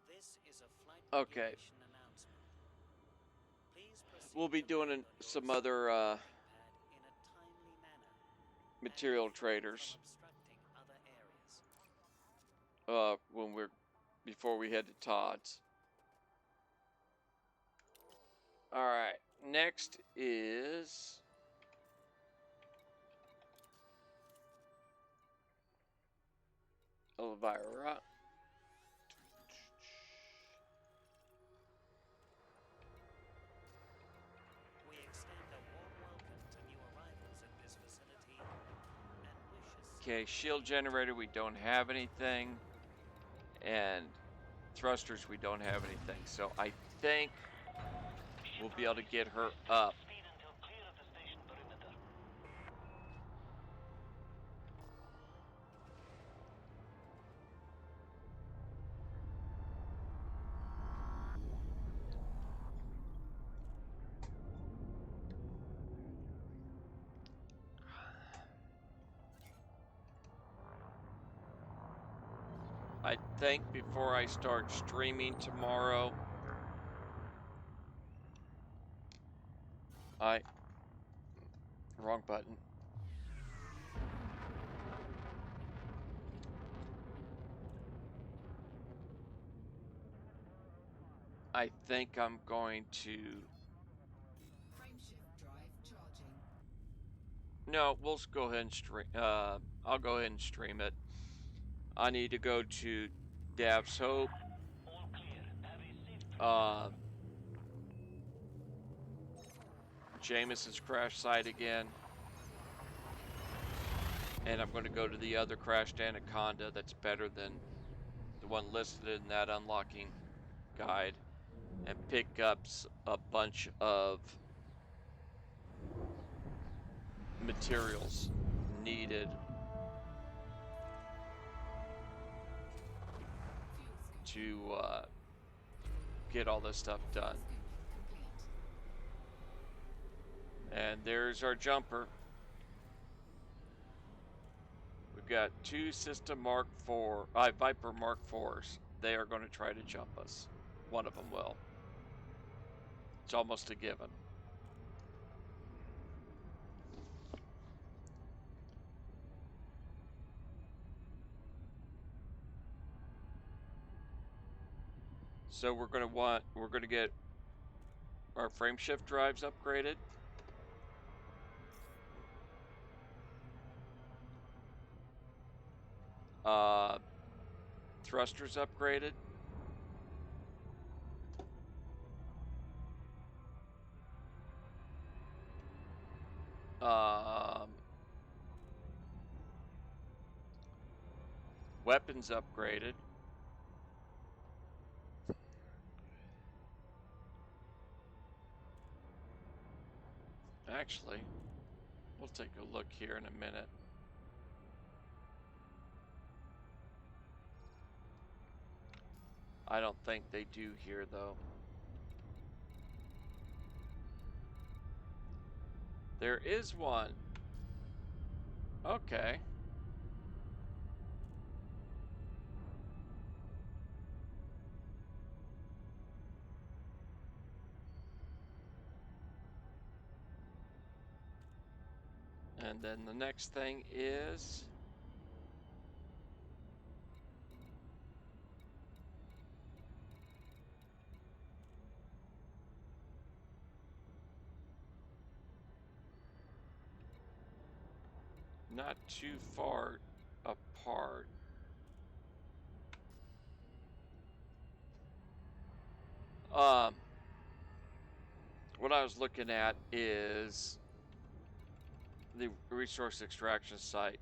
This is a flight Okay. regulation announcement. Please proceed we'll be to doing land on your some assigned other landing pad in a timely manner and material refrain from traders obstructing other areas. when we're before we head to Todd's. All right, next is Elvira. We extend a warm welcome to new arrivals at this facility and wish us Okay, shield generator, we don't have anything, and thrusters, we don't have anything. So I think we'll be able to get her up. Speed until clear of the station perimeter. I think before I start streaming tomorrow, wrong button. I think I'm going to. Frameshift drive charging. No, we'll just go ahead and stream. I'll go ahead and stream it. I need to go to Dav's Hope. All clear. Have a safe trip. Jameson's crash site again. And I'm going to go to the other crashed Anaconda that's better than the one listed in that unlocking guide, and pick up a bunch of materials needed Fuel to get all this stuff done. complete. And there's our jumper. We've got two System Mark IV, Viper Mark IVs. They are going to try to jump us. One of them will. It's almost a given. So we're going to get our frame shift drives upgraded. Thrusters upgraded. Weapons upgraded. Actually, we'll take a look here in a minute. I don't think they do here, though. There is one. Okay. And then the next thing is... not too far apart. What I was looking at is the resource extraction site,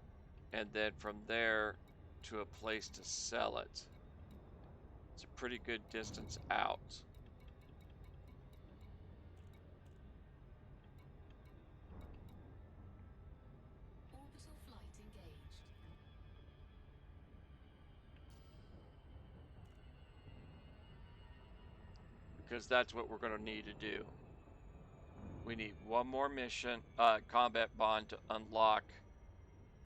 and then from there to a place to sell it. It's a pretty good distance out. Orbital flight engaged. Because that's what we're going to need to do. We need one more mission, combat bond to unlock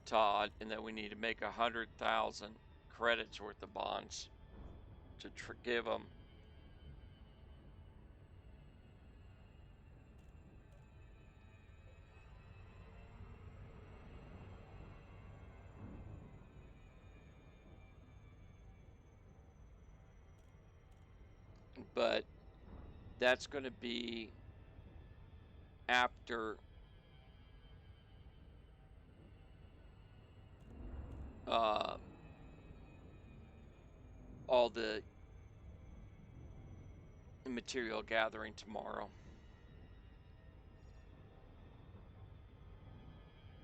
Todd, and then we need to make 100,000 credits worth of bonds to give them. But that's going to be after all the material gathering tomorrow.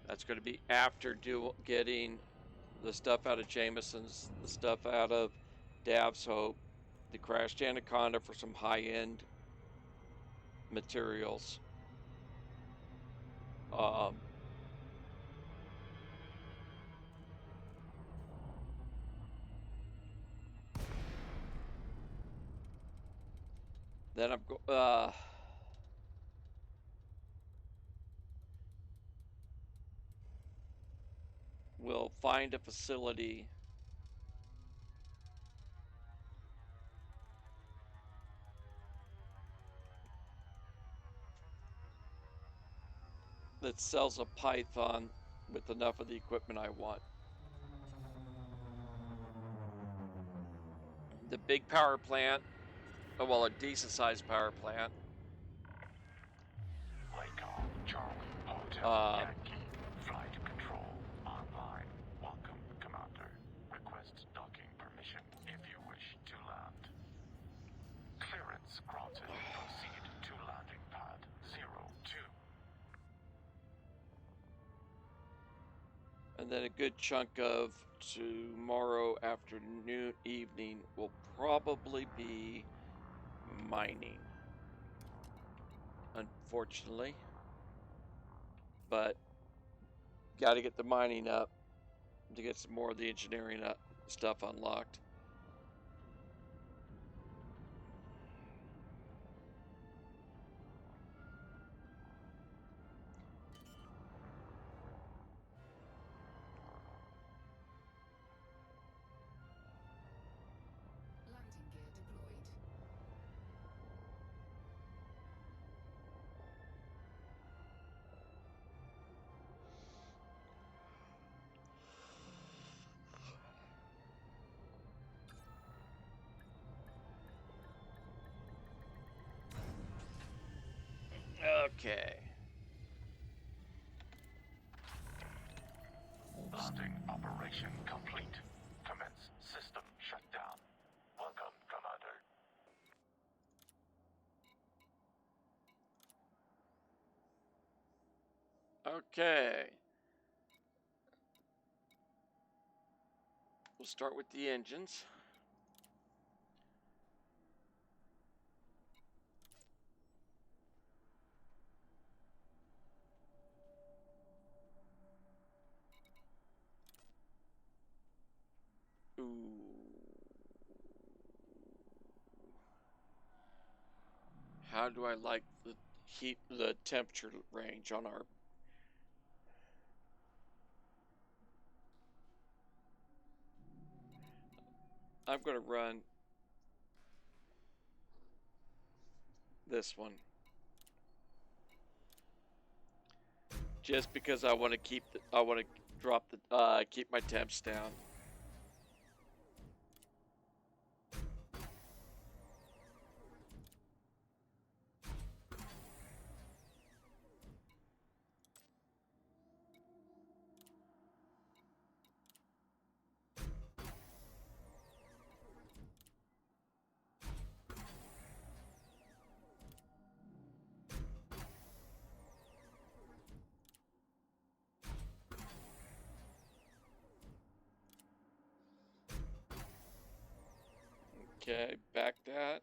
That's going to be after getting the stuff out of Jameson's, the stuff out of Dav's Hope, the crashed Anaconda for some high-end materials. Then we'll find a facility that sells a Python with enough of the equipment I want. The big power plant, well, a decent sized power plant. Lake Charlie Hotel Yankee. Flight control online. Welcome, Commander. Request docking permission if you wish to land. Clearance granted. Proceed to landing pad 02. And then a good chunk of tomorrow afternoon, evening will probably be mining. Unfortunately. But got to get the mining up to get some more of the engineering stuff unlocked. Landing gear deployed. Okay. Landing operation complete. Commence system shutdown. Welcome, Commander. Okay. We'll start with the engines. Ooh. how do I like the the temperature range on our... I'm going to run this one just because I want to keep my temps down. Okay, back that.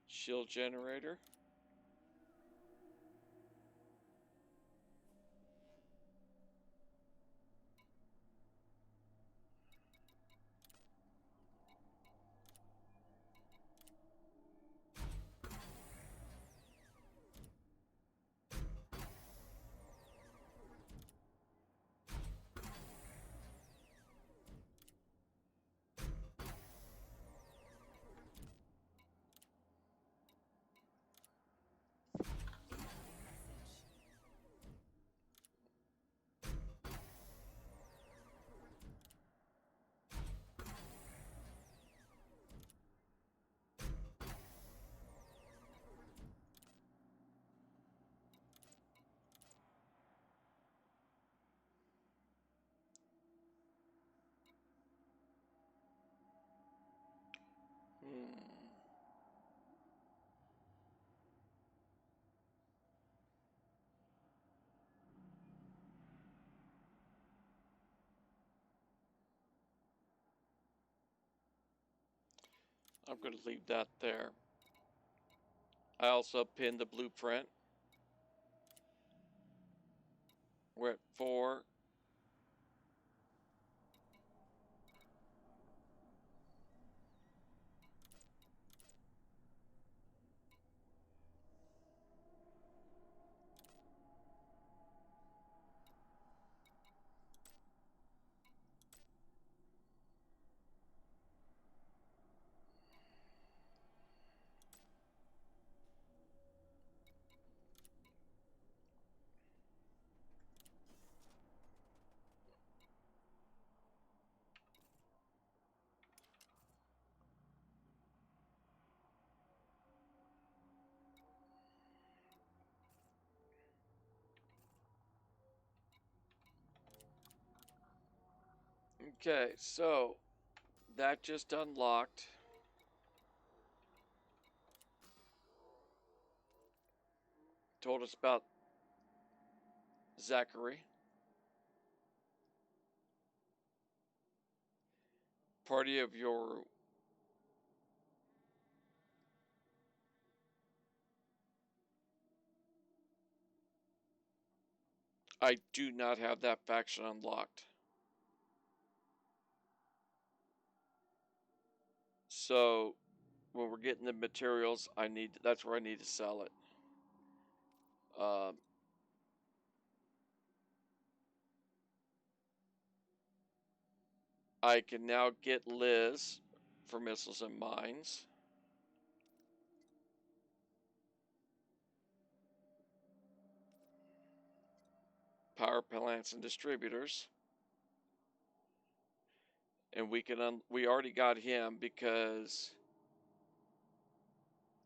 Shield generator. Incoming message. I'm going to leave that there. I also pinned the blueprint. We're at 4. Okay, so that just unlocked. Told us about Zachary. Party of your... I do not have that faction unlocked. So when we're getting the materials, that's where I need to sell it. I can now get Liz for missiles and mines. Power plants and distributors. And we already got him because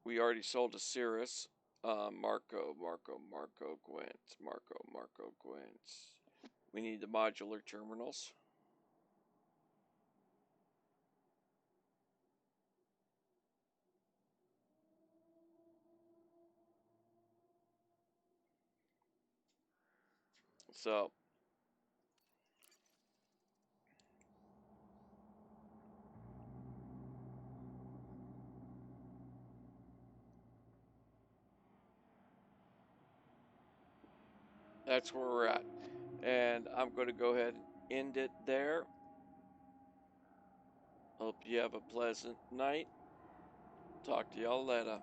we already sold to Cirrus. Marco Gwent. We need the modular terminals. So that's where we're at. And I'm going to go ahead and end it there. Hope you have a pleasant night. Talk to y'all later.